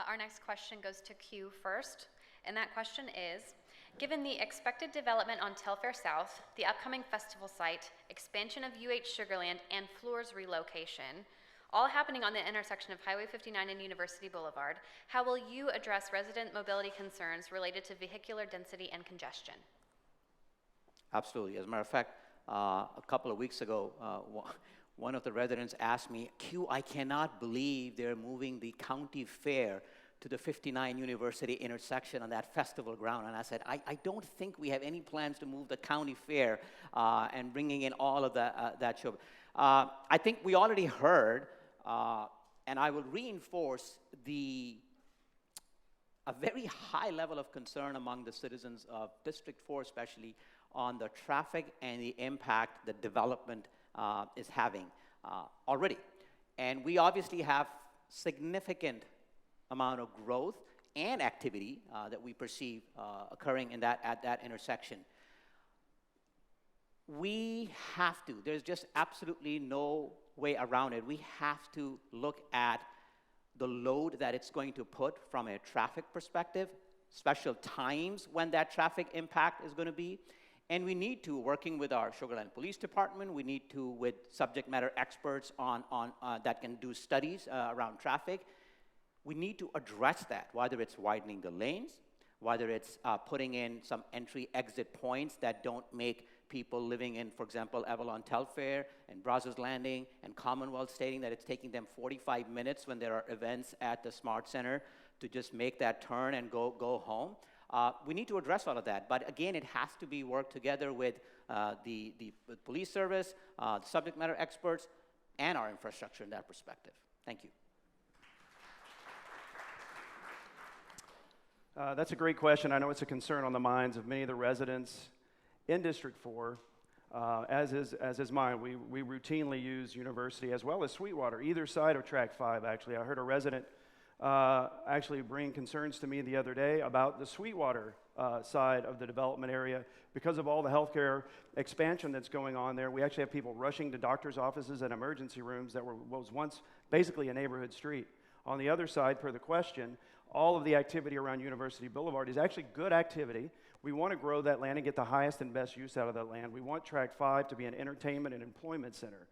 Our next question goes to Q first, and that question is, given the expected development on Telfair South, the upcoming festival site, expansion of UH Sugarland, and Fluor's relocation, all happening on the intersection of Highway 59 and University Boulevard, how will you address resident mobility concerns related to vehicular density and congestion? Absolutely. As a matter of fact, a couple of weeks ago, one of the residents asked me, Q, I cannot believe they're moving the county fair to the 59 University intersection on that festival ground. And I said, I don't think we have any plans to move the county fair and bringing in all of that show. I think we already heard, and I will reinforce a very high level of concern among the citizens of District 4 especially on the traffic and the impact that development is having already. And we obviously have significant amount of growth and activity that we perceive occurring at that intersection. We have to, there's just absolutely no way around it. We have to look at the load that it's going to put from a traffic perspective, special times when that traffic impact is going to be. And we need to, working with our Sugar Land Police Department, we need to, with subject matter experts that can do studies around traffic, we need to address that, whether it's widening the lanes, whether it's putting in some entry-exit points that don't make people living in, for example, Avalon Telfair and Brazos Landing and Commonwealth stating that it's taking them 45 minutes when there are events at the Smart Center to just make that turn and go home. We need to address all of that, but again, it has to be worked together with the police service, the subject matter experts, and our infrastructure in that perspective. Thank you. That's a great question. I know it's a concern on the minds of many of the residents in District 4. as is mine. We routinely use University as well as Sweetwater, either side of Track 5, actually. I heard a resident actually bring concerns to me the other day about the Sweetwater side of the development area. Because of all the healthcare expansion that's going on there, we actually have people rushing to doctor's offices and emergency rooms that was once basically a neighborhood street. On the other side, per the question, all of the activity around University Boulevard is actually good activity. We want to grow that land and get the highest and best use out of that land. We want Track 5 to be an entertainment and employment center.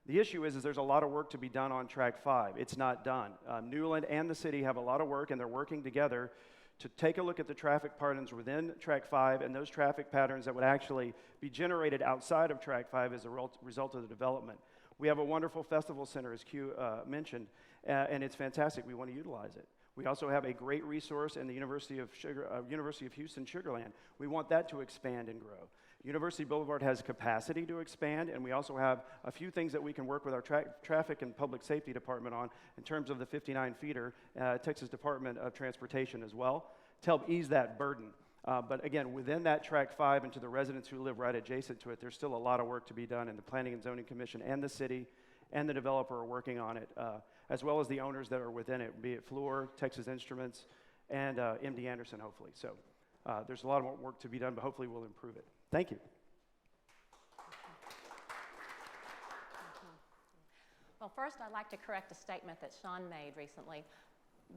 The issue is there's a lot of work to be done on Track 5. It's not done. Newland and the city have a lot of work, and they're working together to take a look at the traffic patterns within Track 5 and those traffic patterns that would actually be generated outside of Track 5 as a result of the development. We have a wonderful festival center, as Q mentioned, and it's fantastic. We want to utilize it. We also have a great resource in the University of Houston Sugar Land. We want that to expand and grow. University Boulevard has capacity to expand, and we also have a few things that we can work with our traffic and public safety department on in terms of the 59 feeder, Texas Department of Transportation as well, to help ease that burden. But again, within that Track 5 and to the residents who live right adjacent to it, there's still a lot of work to be done, and the Planning and Zoning Commission and the city and the developer are working on it, as well as the owners that are within it, be it Fluor, Texas Instruments, and MD Anderson, hopefully. So there's a lot more work to be done, but hopefully we'll improve it. Thank you. Well, first I'd like to correct a statement that Sean made recently.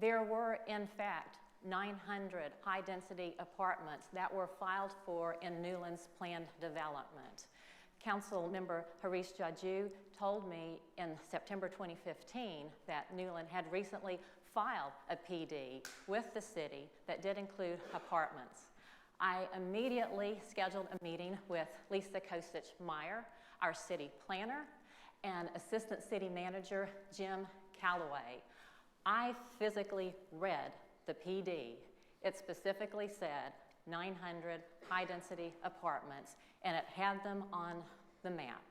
There were, in fact, 900 high-density apartments that were filed for in Newland's planned development. Council member Harish Jaju told me in September 2015 that Newland had recently filed a PD with the city that did include apartments. I immediately scheduled a meeting with Lisa Kosich-Meyer, our city planner, and Assistant City Manager Jim Calloway. I physically read the PD. It specifically said 900 high-density apartments, and it had them on the map.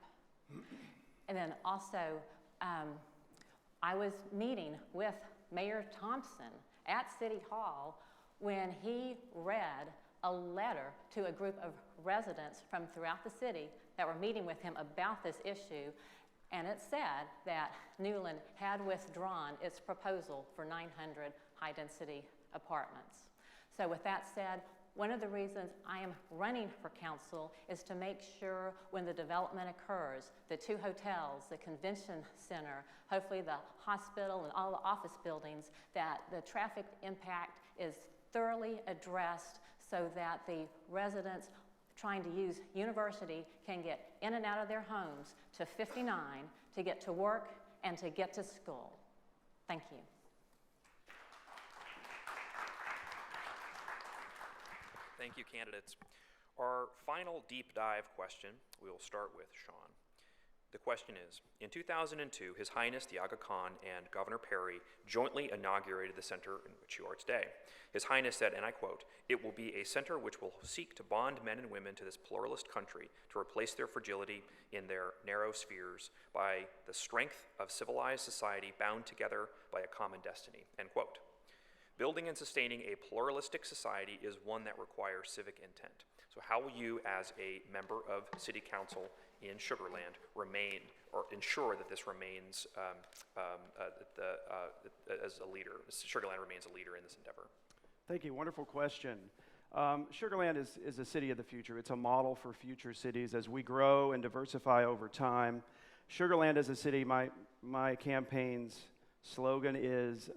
And then also, I was meeting with Mayor Thompson at City Hall when he read a letter to a group of residents from throughout the city that were meeting with him about this issue, and it said that Newland had withdrawn its proposal for 900 high-density apartments. So with that said, one of the reasons I am running for council is to make sure when the development occurs, the 2 hotels, the convention center, hopefully the hospital and all the office buildings, that the traffic impact is thoroughly addressed so that the residents trying to use University can get in and out of their homes to 59 to get to work and to get to school. Thank you. Thank you, candidates. Our final deep dive question, we will start with Sean. The question is, in 2002, His Highness the Aga Khan and Governor Perry jointly inaugurated the center in which you are today. His Highness said, and I quote, "It will be a center which will seek to bond men and women to this pluralist country to replace their fragility in their narrow spheres by the strength of civilized society bound together by a common destiny," end quote. Building and sustaining a pluralistic society is one that requires civic intent. So how will you, as a member of City Council in Sugar Land, remain or ensure that this remains as a leader, Sugar Land remains a leader in this endeavor? Thank you. Wonderful question. Sugar Land is a city of the future. It's a model for future cities as we grow and diversify over time. Sugar Land as a city, my campaign's slogan is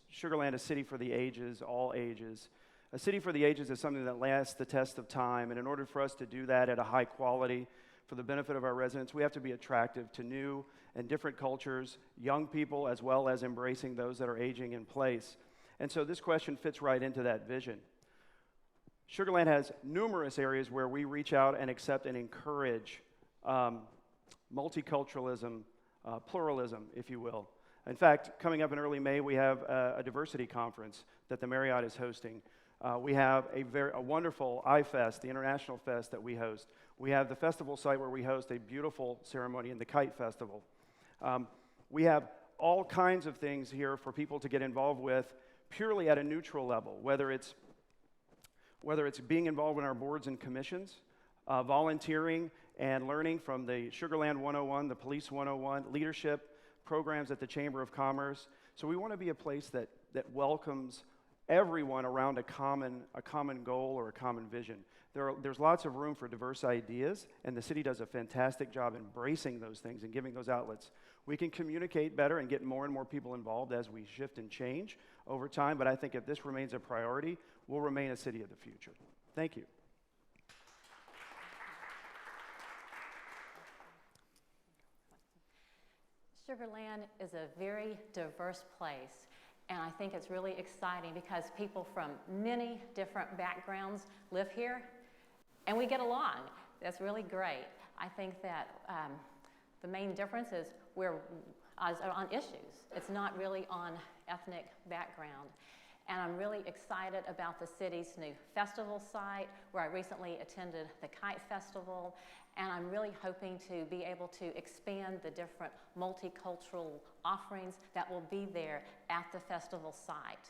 Sugar Land, a city for the ages, all ages. A city for the ages is something that lasts the test of time, and in order for us to do that at a high quality for the benefit of our residents, we have to be attractive to new and different cultures, young people, as well as embracing those that are aging in place. And so this question fits right into that vision. Sugar Land has numerous areas where we reach out and accept and encourage multiculturalism, pluralism, if you will. In fact, coming up in early May, we have a diversity conference that the Marriott is hosting. We have a wonderful iFest, the international fest that we host. We have the festival site where we host a beautiful ceremony in the Kite Festival. We have all kinds of things here for people to get involved with purely at a neutral level, whether it's being involved in our boards and commissions, volunteering and learning from the Sugarland 101, the Police 101, leadership programs at the Chamber of Commerce. So we want to be a place that welcomes everyone around a common goal or a common vision. There's lots of room for diverse ideas, and the city does a fantastic job embracing those things and giving those outlets. We can communicate better and get more and more people involved as we shift and change over time, but I think if this remains a priority, we'll remain a city of the future. Thank you. Sugarland is a very diverse place, and I think it's really exciting because people from many different backgrounds live here, and we get along. That's really great. I think that the main difference is we're on issues. It's not really on ethnic background. And I'm really excited about the city's new festival site, where I recently attended the Kite Festival, and I'm really hoping to be able to expand the different multicultural offerings that will be there at the festival site.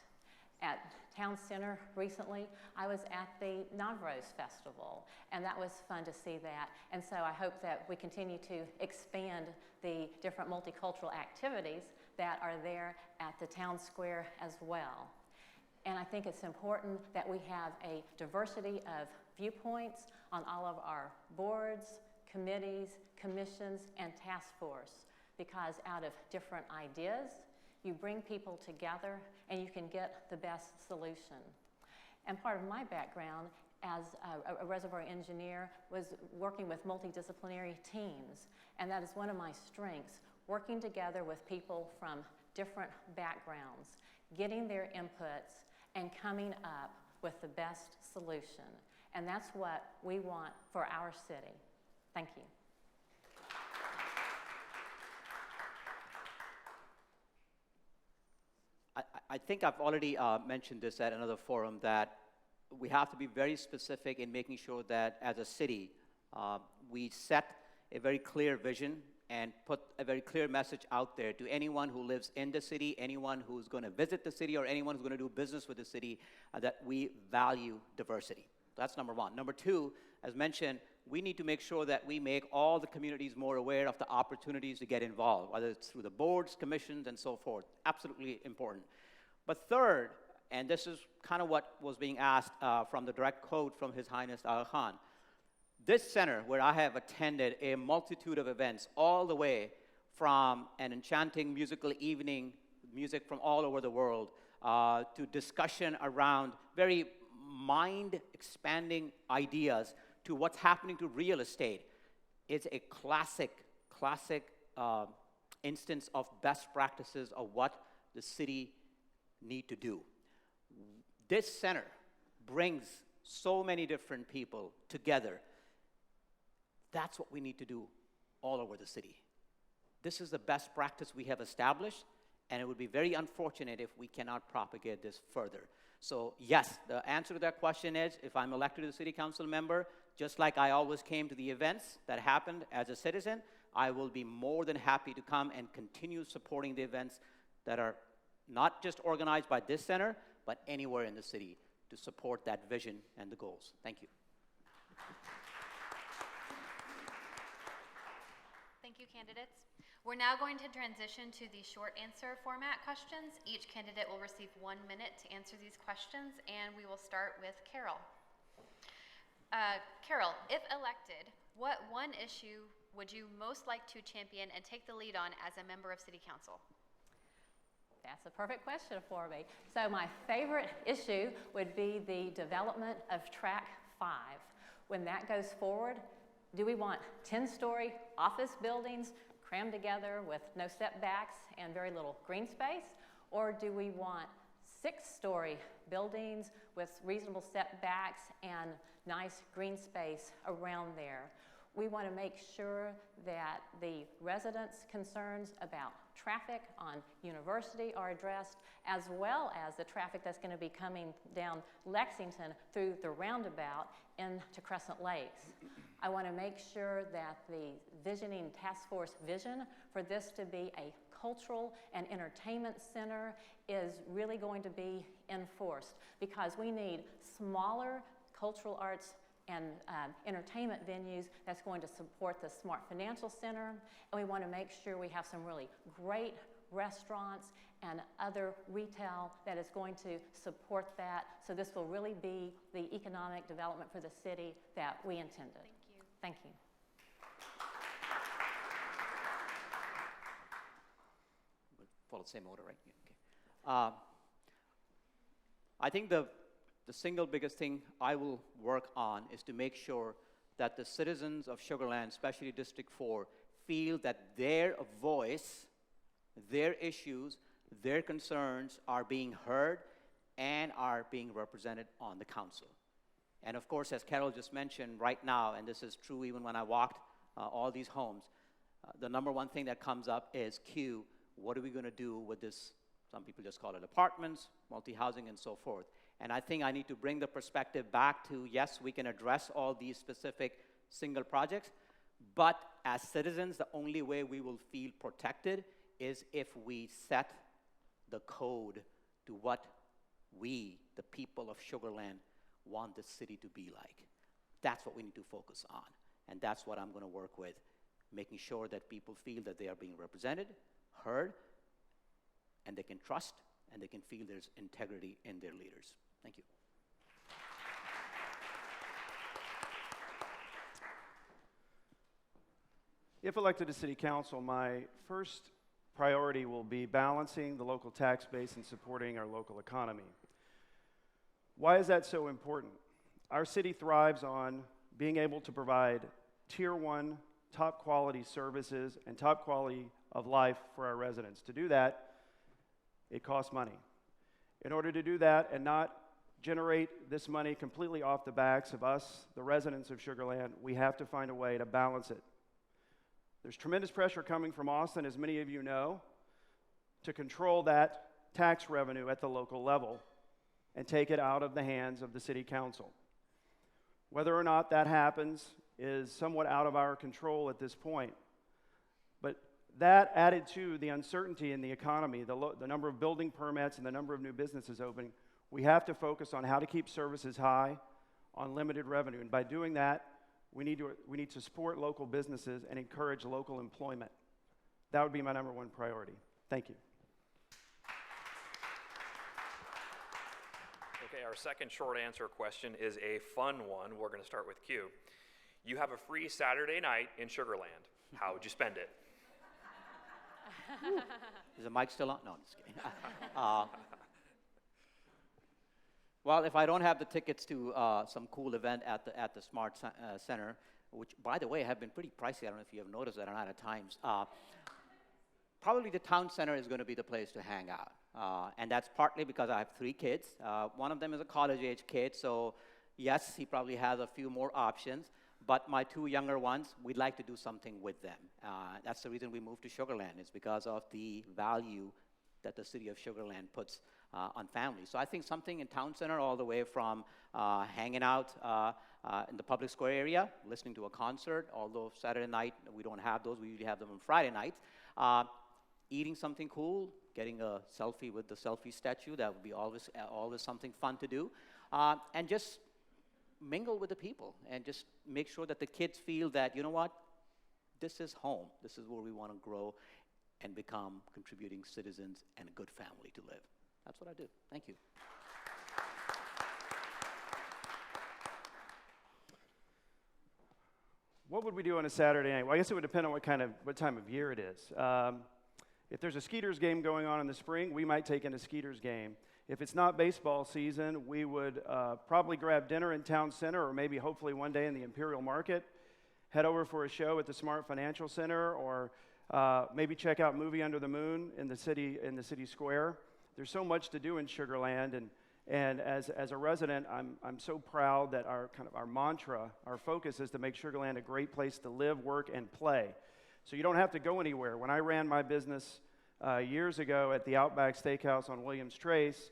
At Town Center recently, I was at the Navros Festival, and that was fun to see that. And so I hope that we continue to expand the different multicultural activities that are there at the town square as well. And I think it's important that we have a diversity of viewpoints on all of our boards, committees, commissions, and task force, because out of different ideas, you bring people together and you can get the best solution. And part of my background as a reservoir engineer was working with multidisciplinary teams, and that is one of my strengths, working together with people from different backgrounds, getting their inputs, and coming up with the best solution. And that's what we want for our city. Thank you. I think I've already mentioned this at another forum, that we have to be very specific in making sure that as a city, we set a very clear vision and put a very clear message out there to anyone who lives in the city, anyone who's going to visit the city, or anyone who's going to do business with the city, that we value diversity. That's number one. Number two, as mentioned, we need to make sure that we make all the communities more aware of the opportunities to get involved, whether it's through the boards, commissions, and so forth. Absolutely important. But third, and this is kind of what was being asked from the direct quote from His Highness Aga Khan, this center, where I have attended a multitude of events, all the way from an enchanting musical evening, music from all over the world, to discussion around very mind-expanding ideas, to what's happening to real estate, is a classic instance of best practices of what the city need to do. This center brings so many different people together. That's what we need to do all over the city. This is the best practice we have established, and it would be very unfortunate if we cannot propagate this further. So yes, the answer to that question is, if I'm elected as a city council member, just like I always came to the events that happened as a citizen, I will be more than happy to come and continue supporting the events that are not just organized by this center, but anywhere in the city to support that vision and the goals. Thank you. Thank you, candidates. We're now going to transition to the short answer format questions. Each candidate will receive 1 minute to answer these questions, and we will start with Carol. Carol, if elected, what one issue would you most like to champion and take the lead on as a member of City Council? That's a perfect question for me. So my favorite issue would be the development of Track 5. When that goes forward, do we want 10-story office buildings crammed together with no setbacks and very little green space? Or do we want 6-story buildings with reasonable setbacks and nice green space around there? We want to make sure that the residents' concerns about traffic on University are addressed, as well as the traffic that's going to be coming down Lexington through the roundabout into Crescent Lakes. I want to make sure that the visioning task force vision for this to be a cultural and entertainment center is really going to be enforced, because we need smaller cultural arts and entertainment venues that's going to support the Smart Financial Center. And we want to make sure we have some really great restaurants and other retail that is going to support that. So this will really be the economic development for the city that we intended. Thank you. Thank you. We'll follow the same order, right? Yeah, okay. I think the single biggest thing I will work on is to make sure that the citizens of Sugar Land, especially District 4, feel that their voice, their issues, their concerns are being heard and are being represented on the council. And of course, as Carol just mentioned right now, and this is true even when I walked all these homes, the number one thing that comes up is Q, what are we going to do with this? Some people just call it apartments, multi-housing, and so forth. And I think I need to bring the perspective back to, yes, we can address all these specific single projects, but as citizens, the only way we will feel protected is if we set the code to what we, the people of Sugar Land, want the city to be like. That's what we need to focus on. And that's what I'm going to work with, making sure that people feel that they are being represented, heard, and they can trust, and they can feel there's integrity in their leaders. Thank you. If elected to City Council, my first priority will be balancing the local tax base and supporting our local economy. Why is that so important? Our city thrives on being able to provide Tier 1, top quality services and top quality of life for our residents. To do that, it costs money. In order to do that and not generate this money completely off the backs of us, the residents of Sugar Land, we have to find a way to balance it. There's tremendous pressure coming from Austin, as many of you know, to control that tax revenue at the local level and take it out of the hands of the City Council. Whether or not that happens is somewhat out of our control at this point. But that added to the uncertainty in the economy, the number of building permits and the number of new businesses opening, we have to focus on how to keep services high on limited revenue. And by doing that, we need to support local businesses and encourage local employment. That would be my number one priority. Thank you. Okay, our second short answer question is a fun one. We're going to start with Q. You have a free Saturday night in Sugar Land. How would you spend it? Is the mic still on? No, I'm just kidding. Well, if I don't have the tickets to some cool event at the Smart Center, which, by the way, have been pretty pricey. I don't know if you have noticed that or not at times. Probably the town center is going to be the place to hang out. And that's partly because I have 3 kids. One of them is a college-age kid, so yes, he probably has a few more options. But my 2 younger ones, we'd like to do something with them. That's the reason we moved to Sugar Land, is because of the value that the city of Sugar Land puts on families. So I think something in town center, all the way from hanging out in the public square area, listening to a concert, although Saturday night we don't have those, we usually have them on Friday nights. Eating something cool, getting a selfie with the selfie statue, that would be always something fun to do. And just mingle with the people and just make sure that the kids feel that, you know what, this is home. This is where we want to grow and become contributing citizens and a good family to live. That's what I do. Thank you. What would we do on a Saturday night? Well, I guess it would depend on what time of year it is. If there's a Skeeters game going on in the spring, we might take in a Skeeters game. If it's not baseball season, we would probably grab dinner in Town Center, or maybe hopefully one day in the Imperial Market, head over for a show at the Smart Financial Center, or maybe check out Movie Under the Moon in the city square. There's so much to do in Sugar Land, and as a resident, I'm so proud that our mantra, our focus is to make Sugar Land a great place to live, work, and play. So you don't have to go anywhere. When I ran my business years ago at the Outback Steakhouse on Williams Trace,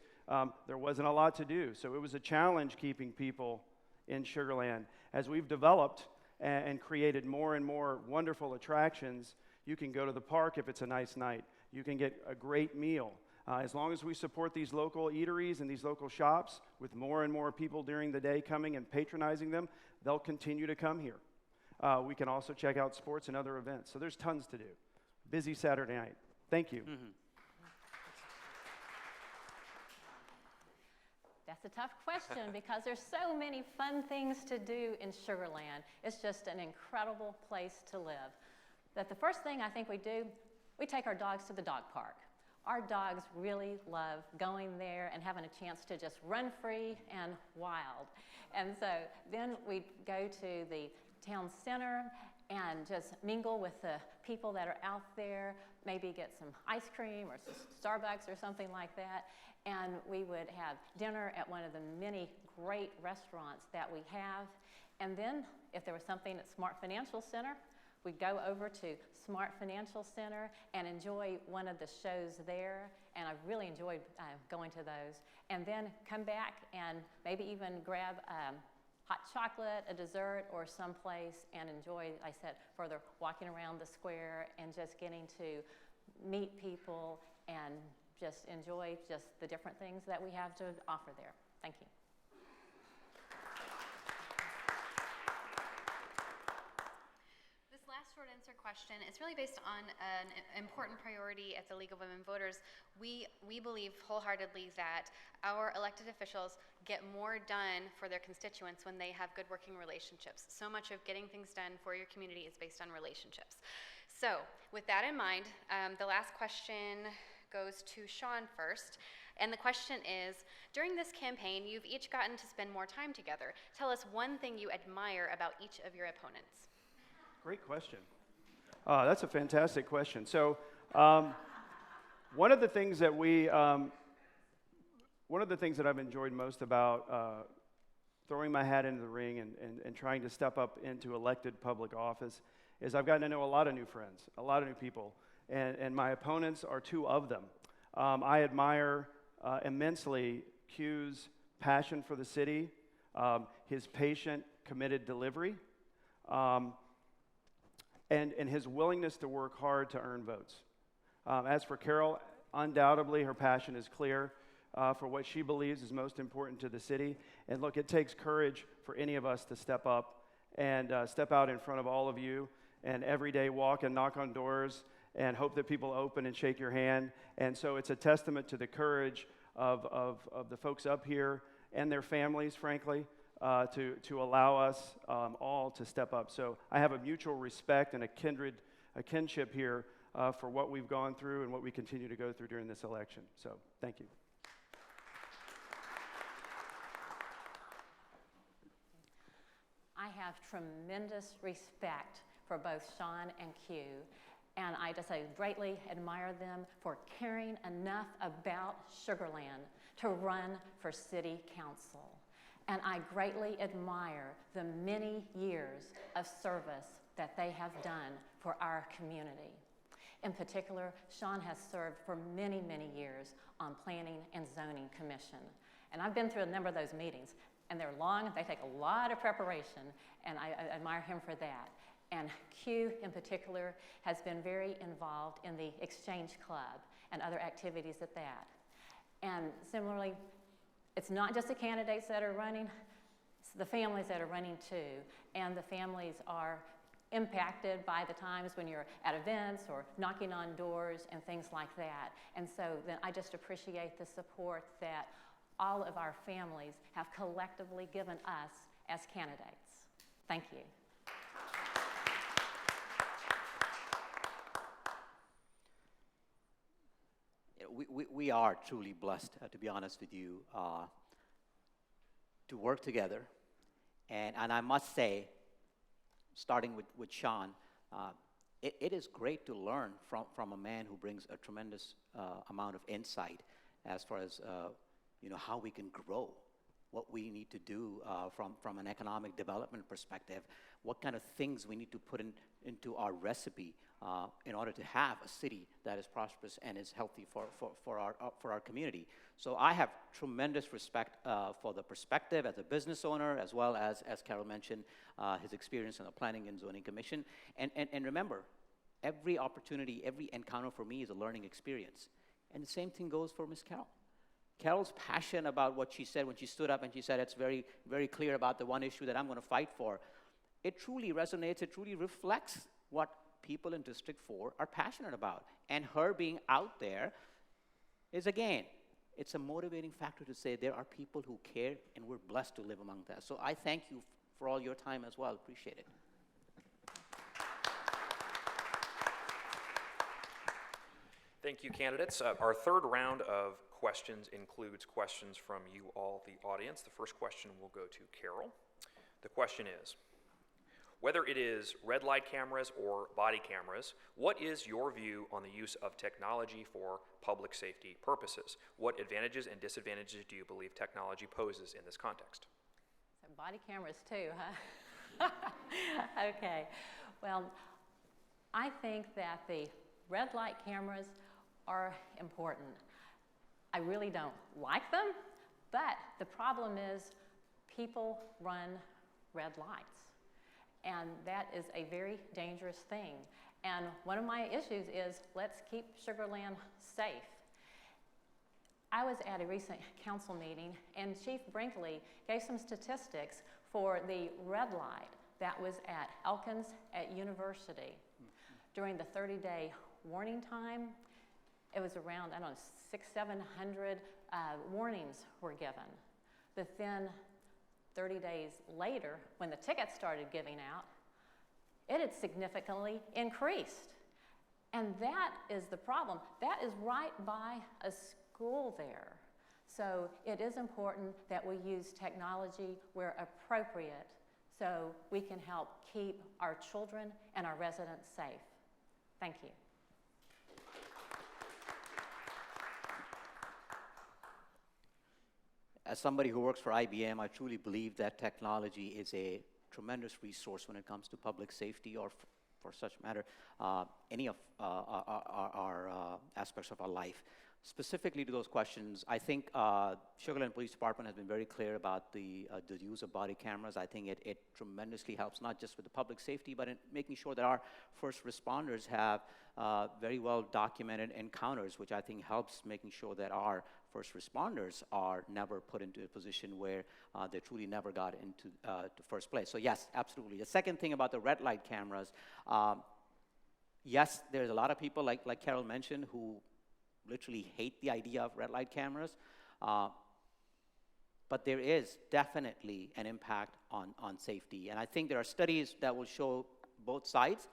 there wasn't a lot to do. So it was a challenge keeping people in Sugar Land. As we've developed and created more and more wonderful attractions, you can go to the park if it's a nice night. You can get a great meal. As long as we support these local eateries and these local shops with more and more people during the day coming and patronizing them, they'll continue to come here. We can also check out sports and other events. So there's tons to do. Busy Saturday night. Thank you. That's a tough question because there's so many fun things to do in Sugar Land. It's just an incredible place to live. But the first thing I think we do, we take our dogs to the dog park. Our dogs really love going there and having a chance to just run free and wild. And so then we go to the town center and just mingle with the people that are out there, maybe get some ice cream or some Starbucks or something like that. And we would have dinner at one of the many great restaurants that we have. And then if there was something at Smart Financial Center, we'd go over to Smart Financial Center and enjoy one of the shows there. And I really enjoyed going to those. And then come back and maybe even grab hot chocolate, a dessert, or someplace and enjoy, I said, further walking around the square and just getting to meet people and just enjoy just the different things that we have to offer there. Thank you. This last short answer question is really based on an important priority at the League of Women Voters. We believe wholeheartedly that our elected officials get more done for their constituents when they have good working relationships. So much of getting things done for your community is based on relationships. So with that in mind, the last question goes to Sean first. And the question is, during this campaign, you've each gotten to spend more time together. Tell us one thing you admire about each of your opponents. Great question. That's a fantastic question. So one of the things that I've enjoyed most about throwing my hat into the ring and trying to step up into elected public office is I've gotten to know a lot of new friends, a lot of new people, and my opponents are two of them. I admire immensely Q's passion for the city, his patient, committed delivery, and his willingness to work hard to earn votes. As for Carol, undoubtedly her passion is clear for what she believes is most important to the city. And look, it takes courage for any of us to step up and step out in front of all of you and every day walk and knock on doors and hope that people open and shake your hand. And so it's a testament to the courage of the folks up here and their families, frankly, to allow us all to step up. So I have a mutual respect and a kinship here for what we've gone through and what we continue to go through during this election. So thank you. I have tremendous respect for both Sean and Q, and I just greatly admire them for caring enough about Sugar Land to run for city council. And I greatly admire the many years of service that they have done for our community. In particular, Sean has served for many, many years on Planning and Zoning Commission. And I've been through a number of those meetings, and they're long, they take a lot of preparation, and I admire him for that. And Q, in particular, has been very involved in the Exchange Club and other activities at that. And similarly, it's not just the candidates that are running, it's the families that are running too. And the families are impacted by the times when you're at events or knocking on doors and things like that. And so then I just appreciate the support that all of our families have collectively given us as candidates. Thank you. We are truly blessed, to be honest with you, to work together. And I must say, starting with Sean, it is great to learn from a man who brings a tremendous amount of insight as far as how we can grow, what we need to do from an economic development perspective, what kind of things we need to put into our recipe in order to have a city that is prosperous and is healthy for our community. So I have tremendous respect for the perspective as a business owner, as well as Carol mentioned, his experience in the Planning and Zoning Commission. And remember, every opportunity, every encounter for me is a learning experience. And the same thing goes for Ms. Carroll. Carol's passion about what she said when she stood up and she said, it's very, very clear about the one issue that I'm going to fight for. It truly resonates, it truly reflects what people in District 4 are passionate about. And her being out there is, again, it's a motivating factor to say there are people who care and we're blessed to live among them. So I thank you for all your time as well. Appreciate it. Thank you, candidates. Our third round of questions includes questions from you all, the audience. The first question will go to Carol. The question is, whether it is red light cameras or body cameras, what is your view on the use of technology for public safety purposes? What advantages and disadvantages do you believe technology poses in this context? So body cameras too, huh? Okay. Well, I think that the red light cameras are important. I really don't like them, but the problem is people run red lights. And that is a very dangerous thing. And one of my issues is let's keep Sugar Land safe. I was at a recent council meeting and Chief Brinkley gave some statistics for the red light that was at Elkins at University. During the 30-day warning time, it was around, I don't know, 600-700 warnings were given. But then 30 days later, when the tickets started giving out, it had significantly increased. And that is the problem. That is right by a school there. So it is important that we use technology where appropriate so we can help keep our children and our residents safe. Thank you. As somebody who works for IBM, I truly believe that technology is a tremendous resource when it comes to public safety or, for such matter, any of our aspects of our life. Specifically to those questions, I think Sugar Land Police Department has been very clear about the use of body cameras. I think it tremendously helps, not just with the public safety, but in making sure that our first responders have very well documented encounters, which I think helps making sure that our first responders are never put into a position where they truly never got into the first place. So yes, absolutely. The second thing about the red light cameras, yes, there's a lot of people, like Carol mentioned, who literally hate the idea of red light cameras, but there is definitely an impact on safety. And I think there are studies that will show both sides.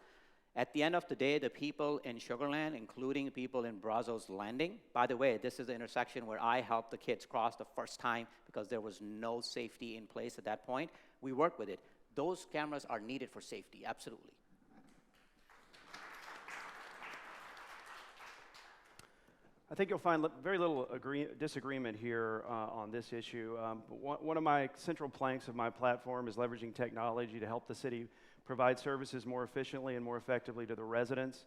At the end of the day, the people in Sugar Land, including people in Brazos Landing, by the way, this is the intersection where I helped the kids cross the first time because there was no safety in place at that point. We worked with it. Those cameras are needed for safety, absolutely. I think you'll find very little disagreement here on this issue. One of my central planks of my platform is leveraging technology to help the city provide services more efficiently and more effectively to the residents.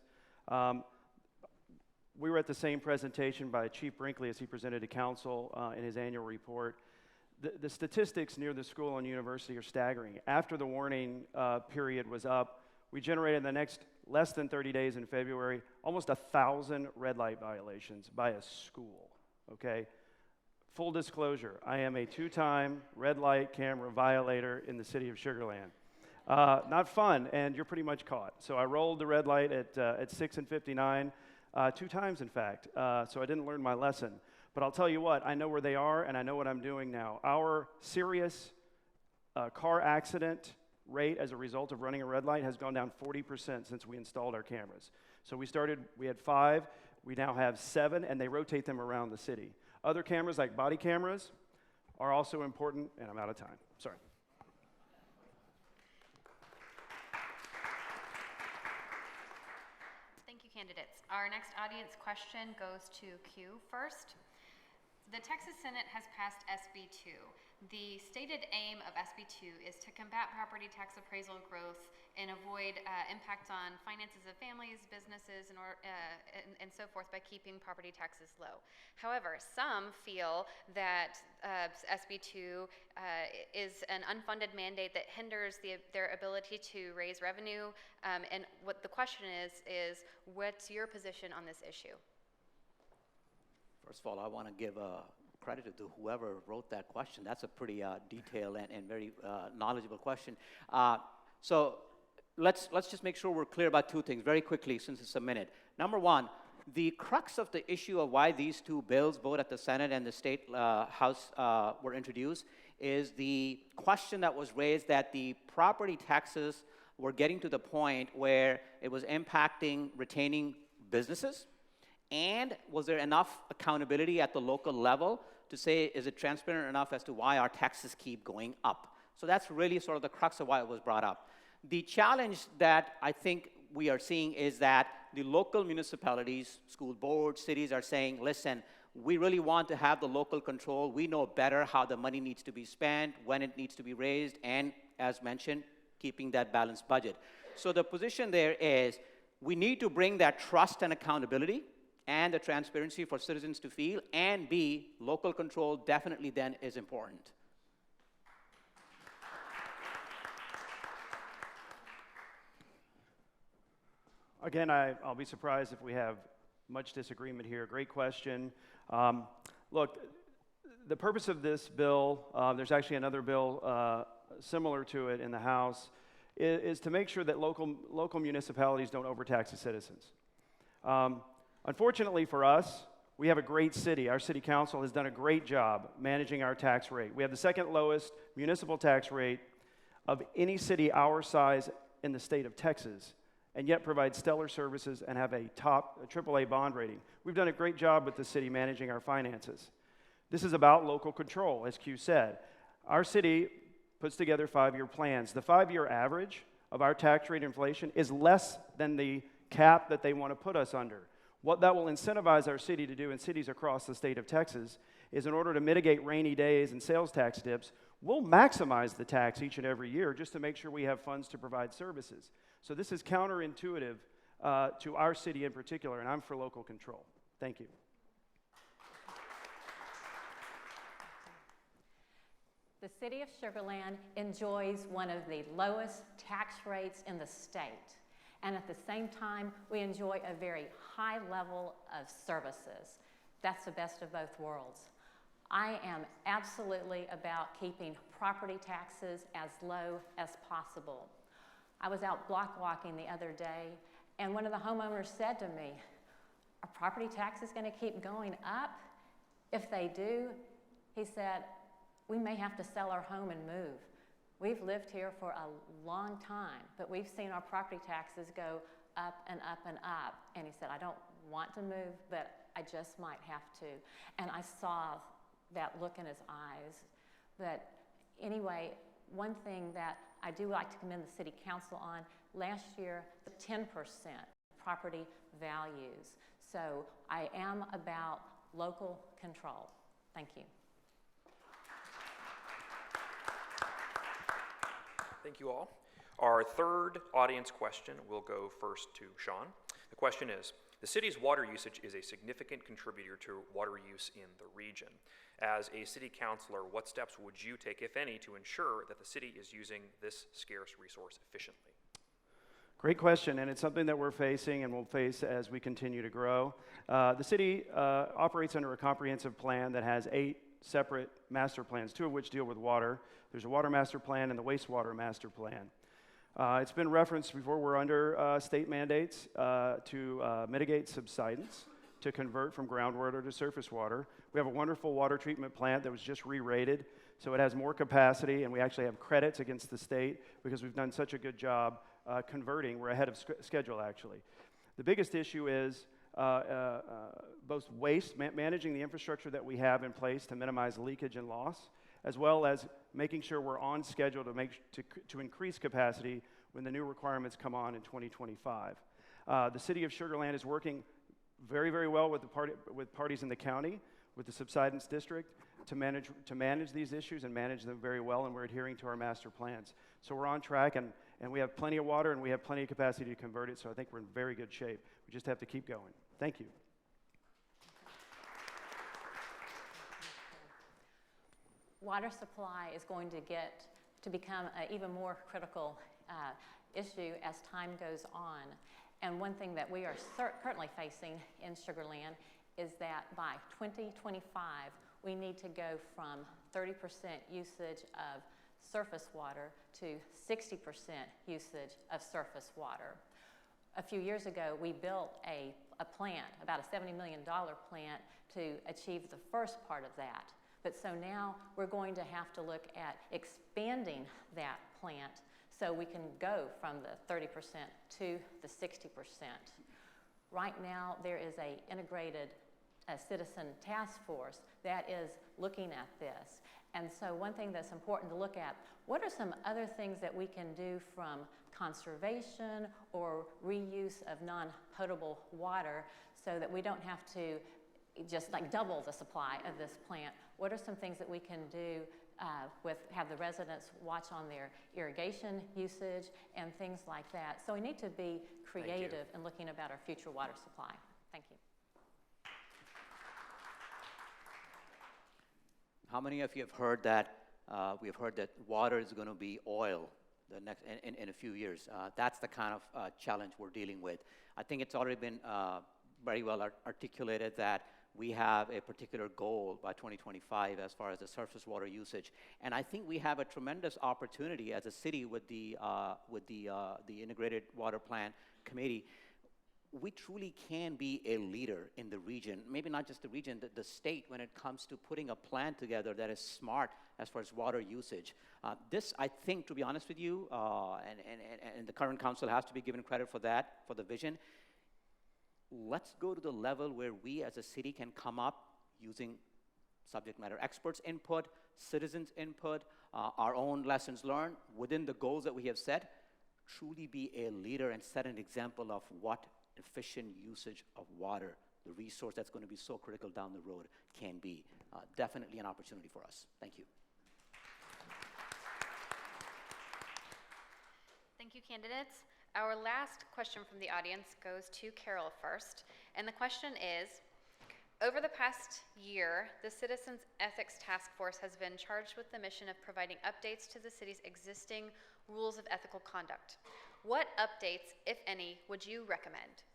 We were at the same presentation by Chief Brinkley as he presented to council in his annual report. The statistics near the school and university are staggering. After the warning period was up, we generated in the next less than 30 days in February almost 1,000 red light violations by a school, okay? Full disclosure, I am a 2-time red light camera violator in the city of Sugar Land. Not fun, and you're pretty much caught. So I rolled the red light at 6 and 59, 2 times in fact, so I didn't learn my lesson. But I'll tell you what, I know where they are and I know what I'm doing now. Our serious car accident rate as a result of running a red light has gone down 40% since we installed our cameras. So we had 5, we now have 7, and they rotate them around the city. Other cameras like body cameras are also important, and I'm out of time, sorry. Thank you, candidates. Our next audience question goes to Q first. The Texas Senate has passed SB 2. The stated aim of SB 2 is to combat property tax appraisal growth and avoid impacts on finances of families, businesses, and so forth by keeping property taxes low. However, some feel that SB 2 is an unfunded mandate that hinders their ability to raise revenue. And what the question is what's your position on this issue? First of all, I want to give credit to whoever wrote that question. That's a pretty detailed and very knowledgeable question. So let's just make sure we're clear about two things very quickly, since it's a minute. Number one, the crux of the issue of why these two bills, both at the Senate and the State House, were introduced is the question that was raised that the property taxes were getting to the point where it was impacting retaining businesses, and was there enough accountability at the local level to say, is it transparent enough as to why our taxes keep going up? So that's really sort of the crux of why it was brought up. The challenge that I think we are seeing is that the local municipalities, school boards, cities are saying, listen, we really want to have the local control. We know better how the money needs to be spent, when it needs to be raised, and as mentioned, keeping that balanced budget. So the position there is we need to bring that trust and accountability and the transparency for citizens to feel, and B, local control definitely then is important. Again, I'll be surprised if we have much disagreement here. Great question. Look, the purpose of this bill, there's actually another bill similar to it in the House, is to make sure that local municipalities don't overtax the citizens. Unfortunately for us, we have a great city. Our city council has done a great job managing our tax rate. We have the second lowest municipal tax rate of any city our size in the state of Texas, and yet provide stellar services and have a top AAA bond rating. We've done a great job with the city managing our finances. This is about local control, as Q said. Our city puts together 5-year plans. The 5-year average of our tax rate inflation is less than the cap that they want to put us under. What that will incentivize our city to do in cities across the state of Texas is, in order to mitigate rainy days and sales tax dips, we'll maximize the tax each and every year just to make sure we have funds to provide services. So this is counterintuitive to our city in particular, and I'm for local control. Thank you. The city of Sugar Land enjoys one of the lowest tax rates in the state. And at the same time, we enjoy a very high level of services. That's the best of both worlds. I am absolutely about keeping property taxes as low as possible. I was out block walking the other day, and one of the homeowners said to me, are property taxes going to keep going up? If they do, he said, we may have to sell our home and move. We've lived here for a long time, but we've seen our property taxes go up and up and up. And he said, I don't want to move, but I just might have to. And I saw that look in his eyes. But anyway, one thing that I do like to commend the city council on, last year, 10% property values. So I am about local control. Thank you. Thank you all. Our third audience question will go first to Sean. The question is, the city's water usage is a significant contributor to water use in the region. As a city councilor, what steps would you take, if any, to ensure that the city is using this scarce resource efficiently? Great question, and it's something that we're facing and will face as we continue to grow. The city operates under a comprehensive plan that has 8 separate master plans, 2 of which deal with water. There's a water master plan and the wastewater master plan. It's been referenced before, we're under state mandates to mitigate subsidence, to convert from groundwater to surface water. We have a wonderful water treatment plant that was just re-rated, so it has more capacity, and we actually have credits against the state because we've done such a good job converting. We're ahead of schedule, actually. The biggest issue is both waste, managing the infrastructure that we have in place to minimize leakage and loss, as well as making sure we're on schedule to increase capacity when the new requirements come on in 2025. The city of Sugar Land is working very, very well with parties in the county, with the subsidence district, to manage these issues and manage them very well, and we're adhering to our master plans. So we're on track, and we have plenty of water, and we have plenty of capacity to convert it, so I think we're in very good shape. We just have to keep going. Thank you. Water supply is going to become an even more critical issue as time goes on. And one thing that we are currently facing in Sugar Land is that by 2025, we need to go from 30% usage of surface water to 60% usage of surface water. A few years ago, we built a plant, about a $70 million plant, to achieve the first part of that. But so now we're going to have to look at expanding that plant so we can go from the 30% to the 60%. Right now, there is an integrated citizen task force that is looking at this. And so one thing that's important to look at, what are some other things that we can do from conservation or reuse of non-potable water so that we don't have to just like double the supply of this plant? What are some things that we can do have the residents watch on their irrigation usage and things like that? So we need to be creative in looking about our future water supply. Thank you. How many of you have heard that we have heard that water is going to be oil the next in a few years? That's the kind of challenge we're dealing with. I think it's already been very well articulated that we have a particular goal by 2025 as far as the surface water usage, and I think we have a tremendous opportunity as a city with the Integrated Water Plan Committee. We truly can be a leader in the region, maybe not just the region, the state, when it comes to putting a plan together that is smart as far as water usage. This, I think, to be honest with you, and the current council has to be given credit for that, for the vision. Let's go to the level where we as a city can come up using subject matter experts' input, citizens' input, our own lessons learned within the goals that we have set, truly be a leader and set an example of what efficient usage of water, the resource that's going to be so critical down the road, can be. Definitely an opportunity for us. Thank you. Thank you, candidates. Our last question from the audience goes to Carol first, and the question is, over the past year, the Citizens Ethics Task Force has been charged with the mission of providing updates to the city's existing rules of ethical conduct. What updates, if any, would you recommend?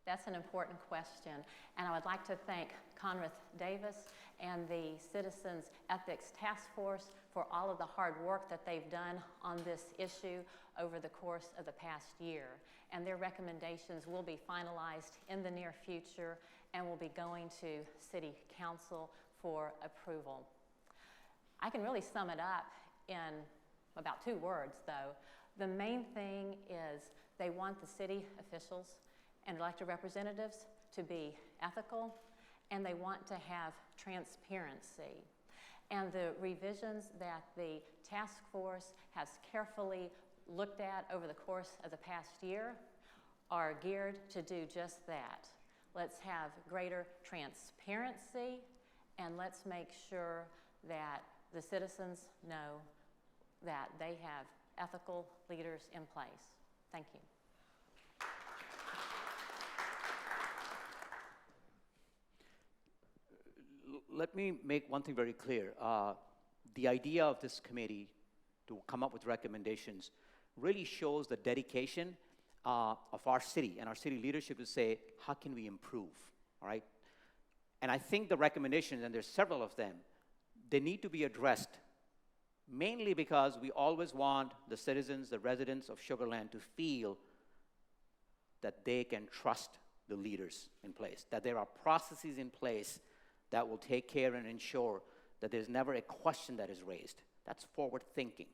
That's an important question, and I would like to thank Conrad Davis and the Citizens Ethics Task Force for all of the hard work that they've done on this issue over the course of the past year. And their recommendations will be finalized in the near future and will be going to City Council for approval. I can really sum it up in about 2 words, though. The main thing is they want the city officials and elected representatives to be ethical, and they want to have transparency. And the revisions that the task force has carefully looked at over the course of the past year are geared to do just that. Let's have greater transparency, and let's make sure that the citizens know that they have ethical leaders in place. Thank you. Let me make one thing very clear. The idea of this committee to come up with recommendations really shows the dedication of our city and our city leadership to say, how can we improve, all right? And I think the recommendations, and there's several of them, they need to be addressed mainly because we always want the citizens, the residents of Sugar Land to feel that they can trust the leaders in place, that there are processes in place that will take care and ensure that there's never a question that is raised. That's forward thinking,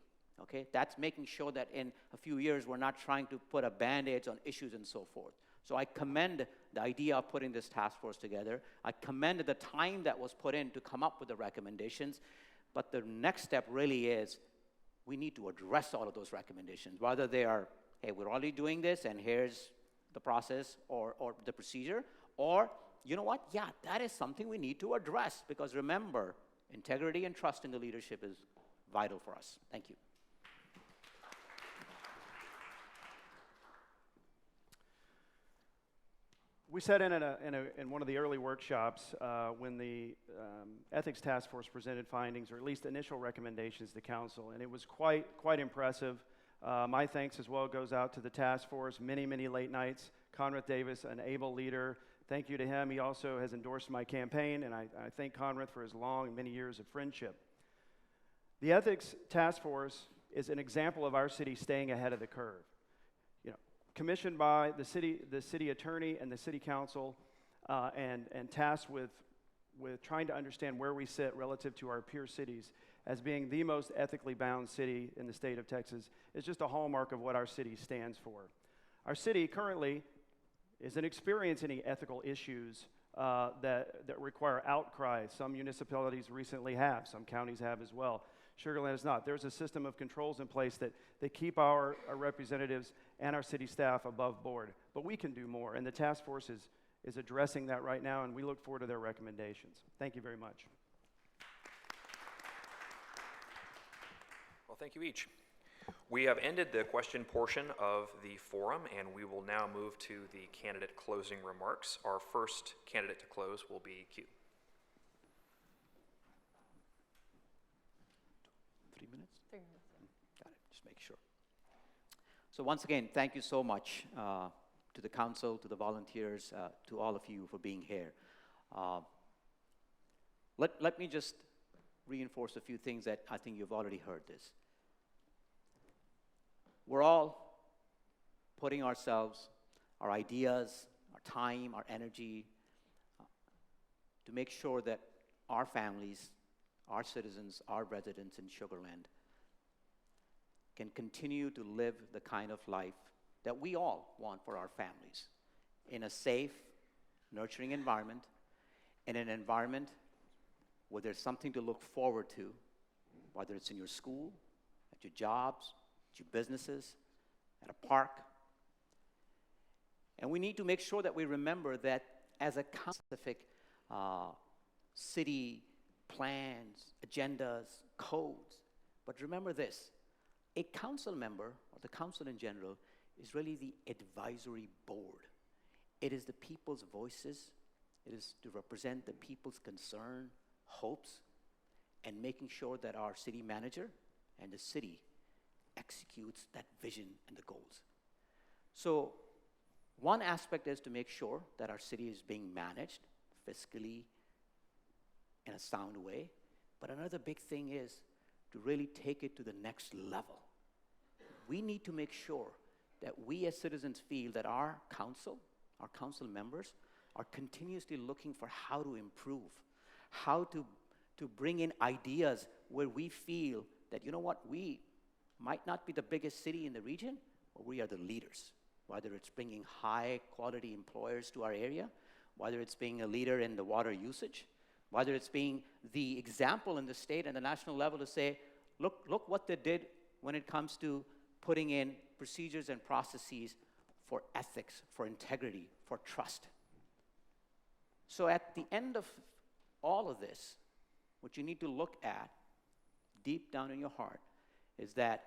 okay? That's making sure that in a few years we're not trying to put a band-aid on issues and so forth. So I commend the idea of putting this task force together. I commend the time that was put in to come up with the recommendations. But the next step really is we need to address all of those recommendations, whether they are, hey, we're already doing this and here's the process or the procedure, or you know what? Yeah, that is something we need to address because remember, integrity and trust in the leadership is vital for us. Thank you. We sat in one of the early workshops when the Ethics Task Force presented findings, or at least initial recommendations to council, and it was quite impressive. My thanks as well goes out to the task force, many late nights. Conrad Davis, an able leader, Thank you to him. He also has endorsed my campaign, and I thank Conrad for his long and many years of friendship. The Ethics Task Force is an example of our city staying ahead of the curve. You know, commissioned by the city attorney and the city council, and tasked with trying to understand where we sit relative to our peer cities as being the most ethically bound city in the state of Texas is just a hallmark of what our city stands for. Our city currently isn't experiencing any ethical issues that require outcry. Some municipalities recently have, some counties have as well. Sugar Land is not. There's a system of controls in place that keep our representatives and our city staff above board. But we can do more, and the task force is addressing that right now, and we look forward to their recommendations. Thank you very much. Well, thank you each. We have ended the question portion of the forum, and we will now move to the candidate closing remarks. Our first candidate to close will be Q. 3 minutes? 3 minutes. Got it, just make sure. So once again, thank you so much to the council, to the volunteers, to all of you for being here. Let me just reinforce a few things that I think you've already heard this. We're all putting ourselves, our ideas, our time, our energy to make sure that our families, our citizens, our residents in Sugar Land can continue to live the kind of life that we all want for our families in a safe, nurturing environment, in an environment where there's something to look forward to, whether it's in your school, at your jobs, at your businesses, at a park. And we need to make sure that we remember that as a specific city plans, agendas, codes. But remember this, a council member, or the council in general, is really the advisory board. It is the people's voices. It is to represent the people's concern, hopes, and making sure that our city manager and the city executes that vision and the goals. So one aspect is to make sure that our city is being managed fiscally in a sound way, but another big thing is to really take it to the next level. We need to make sure that we as citizens feel that our council members are continuously looking for how to improve, how to bring in ideas where we feel that, you know what, we might not be the biggest city in the region, but we are the leaders, whether it's bringing high quality employers to our area, whether it's being a leader in the water usage, whether it's being the example in the state and the national level to say, look what they did when it comes to putting in procedures and processes for ethics, for integrity, for trust. So at the end of all of this, what you need to look at deep down in your heart is that,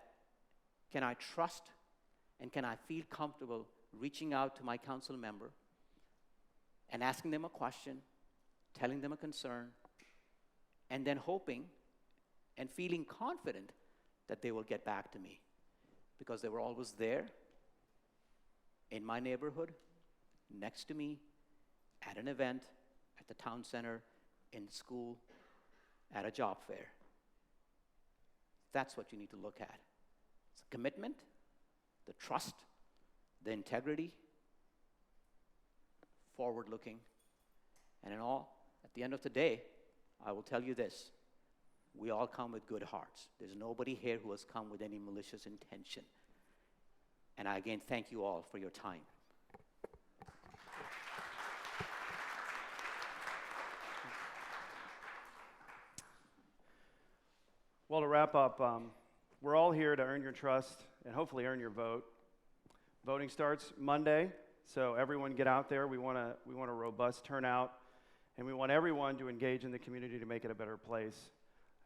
can I trust and can I feel comfortable reaching out to my council member and asking them a question, telling them a concern, and then hoping and feeling confident that they will get back to me, because they were always there in my neighborhood, next to me, at an event, at the town center, in school, at a job fair. That's what you need to look at. It's the commitment, the trust, the integrity, forward-looking, and in all, at the end of the day, I will tell you this, we all come with good hearts. There's nobody here who has come with any malicious intention. And I again thank you all for your time. Well, to wrap up, we're all here to earn your trust and hopefully earn your vote. Voting starts Monday, so everyone get out there. We want a robust turnout, and we want everyone to engage in the community to make it a better place.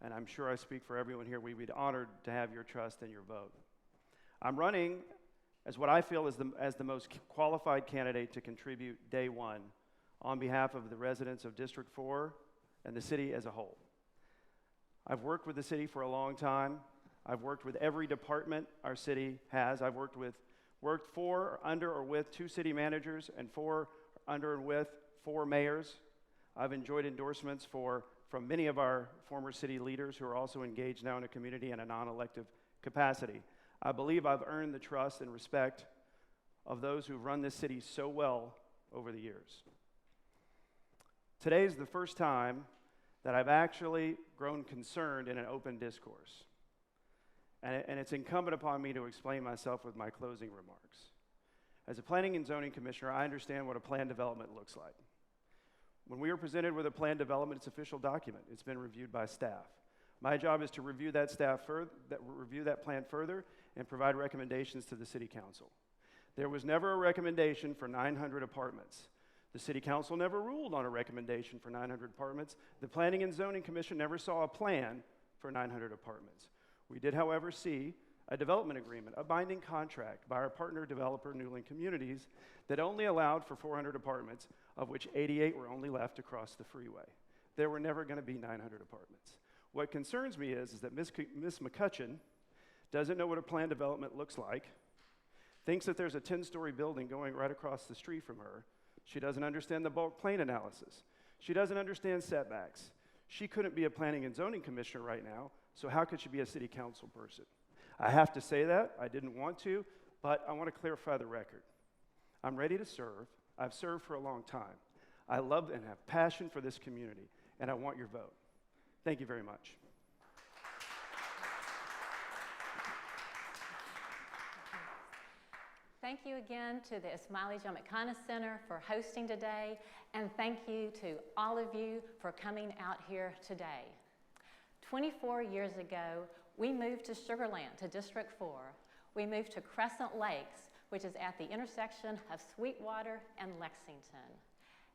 And I'm sure I speak for everyone here. We'd be honored to have your trust and your vote. I'm running as what I feel is the most qualified candidate to contribute day one on behalf of the residents of District 4 and the city as a whole. I've worked with the city for a long time. I've worked with every department our city has. I've worked for, under, or with 2 city managers and for, under, and with 4 mayors. I've enjoyed endorsements from many of our former city leaders who are also engaged now in a community in a non-elective capacity. I believe I've earned the trust and respect of those who've run this city so well over the years. Today is the first time that I've actually grown concerned in an open discourse. And it's incumbent upon me to explain myself with my closing remarks. As a planning and zoning commissioner, I understand what a plan development looks like. When we are presented with a plan development, it's an official document. It's been reviewed by staff. My job is to review that plan further and provide recommendations to the city council. There was never a recommendation for 900 apartments. The city council never ruled on a recommendation for 900 apartments. The Planning and Zoning Commission never saw a plan for 900 apartments. We did, however, see a development agreement, a binding contract by our partner developer, Newland Communities, that only allowed for 400 apartments, of which 88 were only left across the freeway. There were never going to be 900 apartments. What concerns me is that Ms. McCutcheon doesn't know what a plan development looks like, thinks that there's a 10-story building going right across the street from her. She doesn't understand the bulk plan analysis. She doesn't understand setbacks. She couldn't be a planning and zoning commissioner right now, so how could she be a city council person? I have to say that. I didn't want to, but I want to clarify the record. I'm ready to serve. I've served for a long time. I love and have passion for this community, and I want your vote. Thank you very much. Thank you again to the Ismaili Jamatkhana Center for hosting today, and thank you to all of you for coming out here today. 24 years ago, we moved to Sugar Land, to District 4. We moved to Crescent Lakes, which is at the intersection of Sweetwater and Lexington.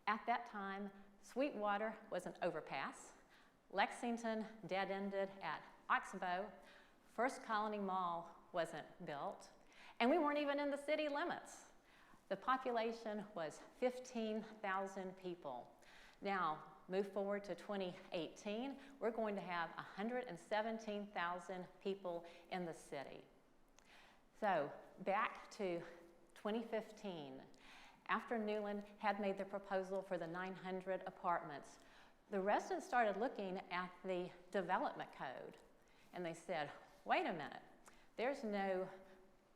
At that time, Sweetwater was an overpass. Lexington dead-ended at Oxbow. First Colony Mall wasn't built. And we weren't even in the city limits. The population was 15,000 people. Now, move forward to 2018, we're going to have 117,000 people in the city. So, back to 2015, after Newland had made the proposal for the 900 apartments, the residents started looking at the development code, and they said, wait a minute, there's no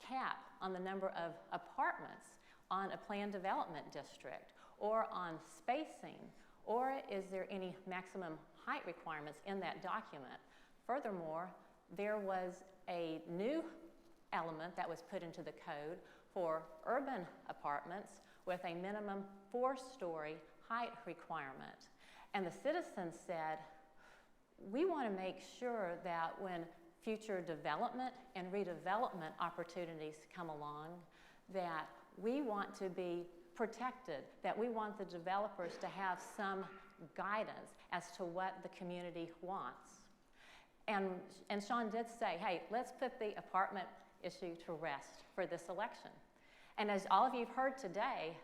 cap on the number of apartments on a planned development district or on spacing, or is there any maximum height requirements in that document? Furthermore, there was a new element that was put into the code for urban apartments with a minimum 4-story height requirement. And the citizens said, we want to make sure that when future development and redevelopment opportunities come along, that we want to be protected, that we want the developers to have some guidance as to what the community wants. And Sean did say, hey, let's put the apartment issue to rest for this election. And as all of you have heard today,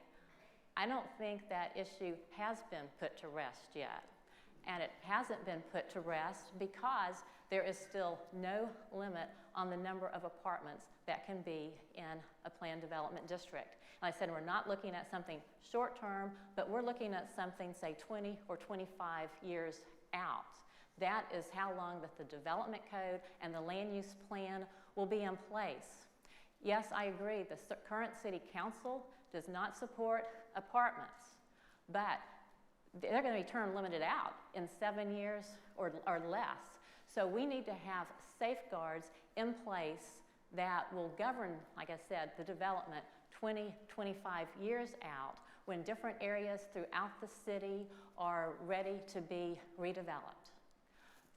I don't think that issue has been put to rest yet. And it hasn't been put to rest because there is still no limit on the number of apartments that can be in a planned development district. And I said we're not looking at something short term, but we're looking at something, say, 20 or 25 years out. That is how long that the development code and the land use plan will be in place. Yes, I agree, the current city council does not support apartments, but they're going to be term limited out in 7 years or less. So we need to have safeguards in place that will govern, like I said, the development 20, 25 years out when different areas throughout the city are ready to be redeveloped.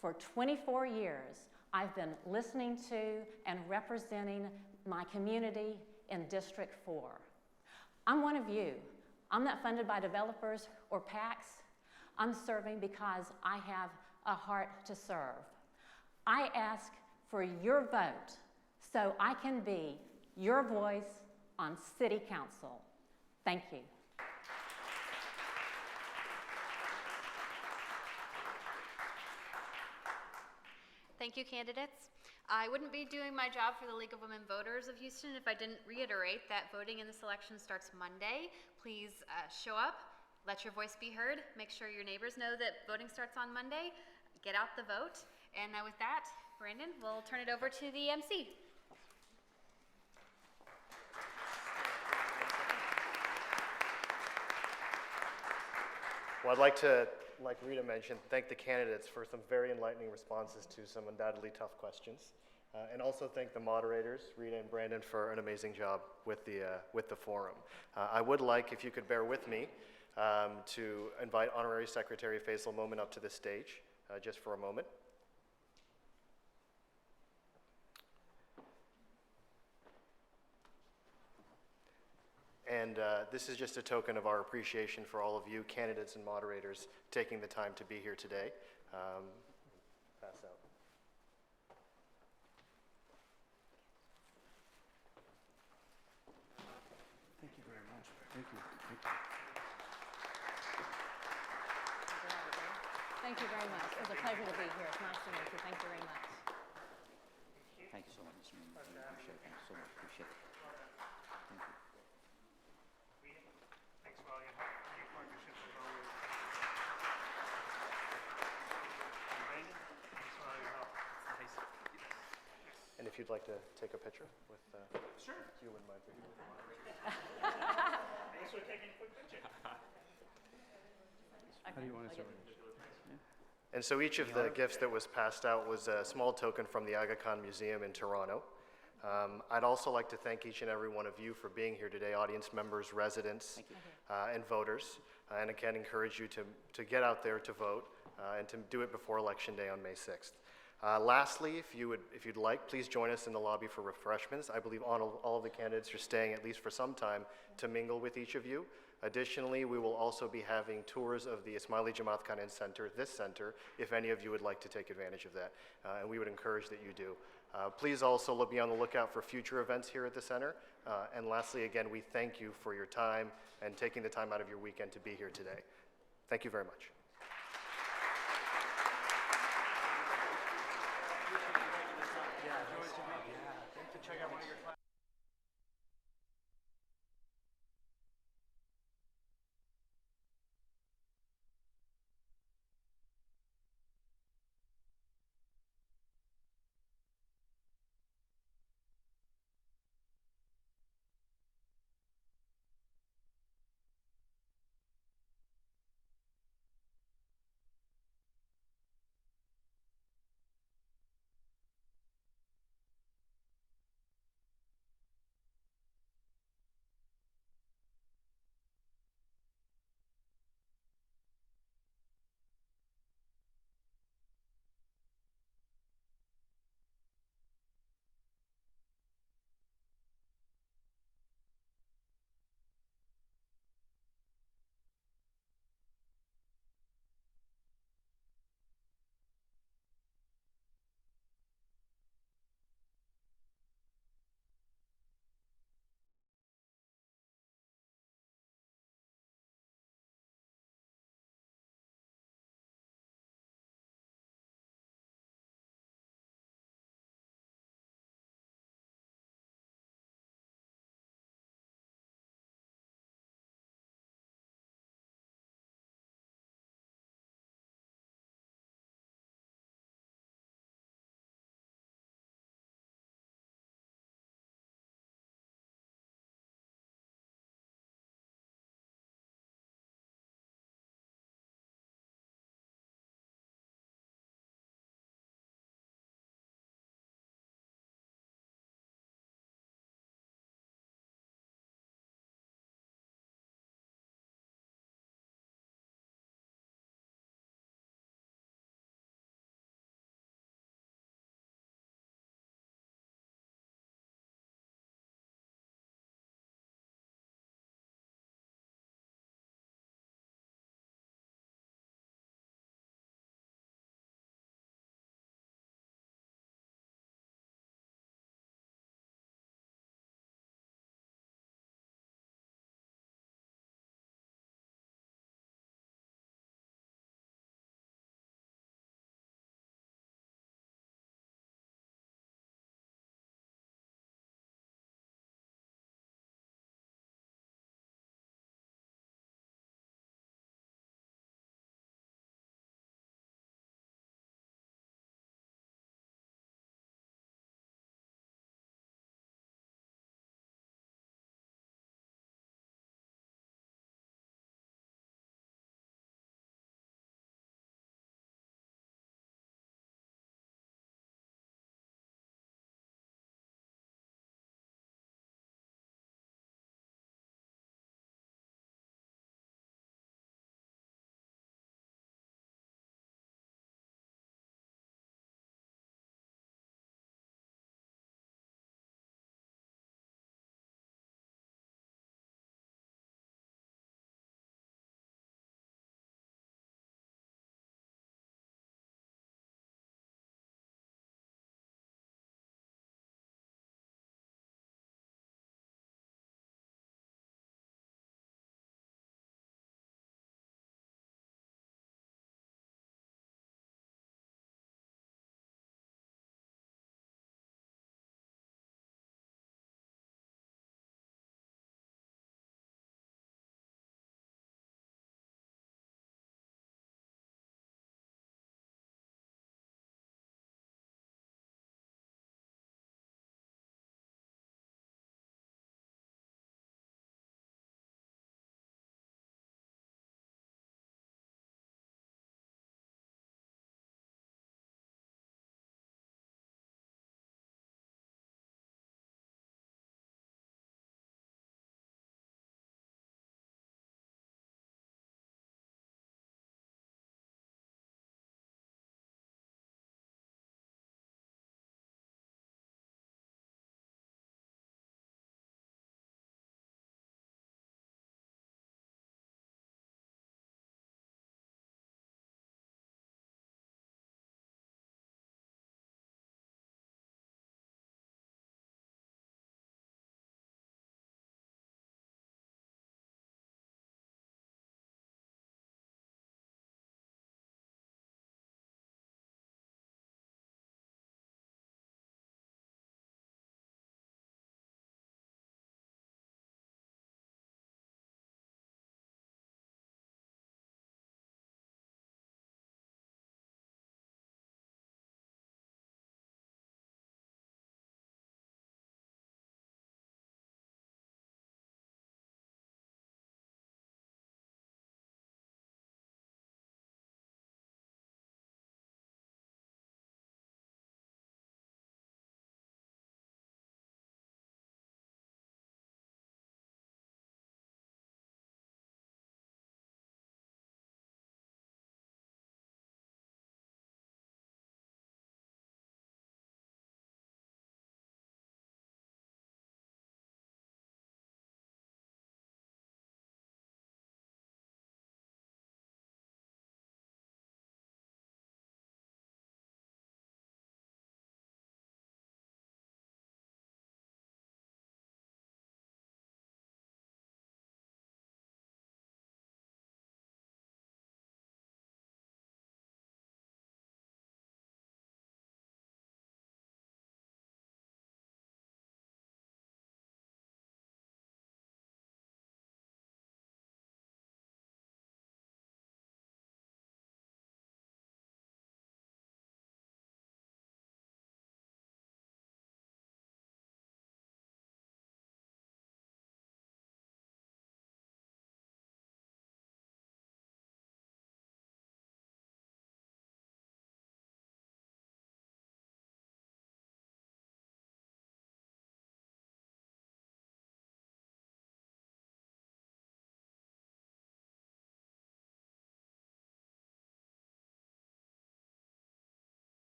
For 24 years, I've been listening to and representing my community in District 4. I'm one of you. I'm not funded by developers or PACs. I'm serving because I have a heart to serve. I ask for your vote so I can be your voice on City Council. Thank you. Thank you, candidates. I wouldn't be doing my job for the League of Women Voters of Houston if I didn't reiterate that voting in this election starts Monday. Please show up, let your voice be heard. Make sure your neighbors know that voting starts on Monday. Get out the vote. And with that, Brandon, we'll turn it over to the MC. Well, I'd like to, like Rita mentioned, thank the candidates for some very enlightening responses to some undoubtedly tough questions. And also thank the moderators, Rita and Brandon, for an amazing job with the forum. I would like, if you could bear with me, to invite Honorary Secretary Faisal Momin up to the stage just for a moment. And this is just a token of our appreciation for all of you, candidates and moderators, taking the time to be here today. Pass out. Thank you very much. Thank you. Thank you. Thank you very much. It was a pleasure to be here. It's nice to meet you. Thank you very much. Thank you so much, Mr. Mayor. Really appreciate it. Thank you so much. Appreciate it. Thank you. Thanks for all your help and your partnerships with all your. Brandon, thanks for all your help. And if you'd like to take a picture with Sure. you and my picture. Thanks for taking a quick picture. How do you want us to arrange? And so each of the gifts that was passed out was a small token from the Aga Khan Museum in Toronto. I'd also like to thank each and every one of you for being here today, audience members, residents, and voters. And again, encourage you to get out there to vote and to do it before Election Day on May 6th. Lastly, if you'd like, please join us in the lobby for refreshments. I believe all of the candidates are staying at least for some time to mingle with each of you. Additionally, we will also be having tours of the Ismaili Jamatkhana Center, this center, if any of you would like to take advantage of that. And we would encourage that you do. Please also be on the lookout for future events here at the center. And lastly, again, we thank you for your time and taking the time out of your weekend to be here today. Thank you very much.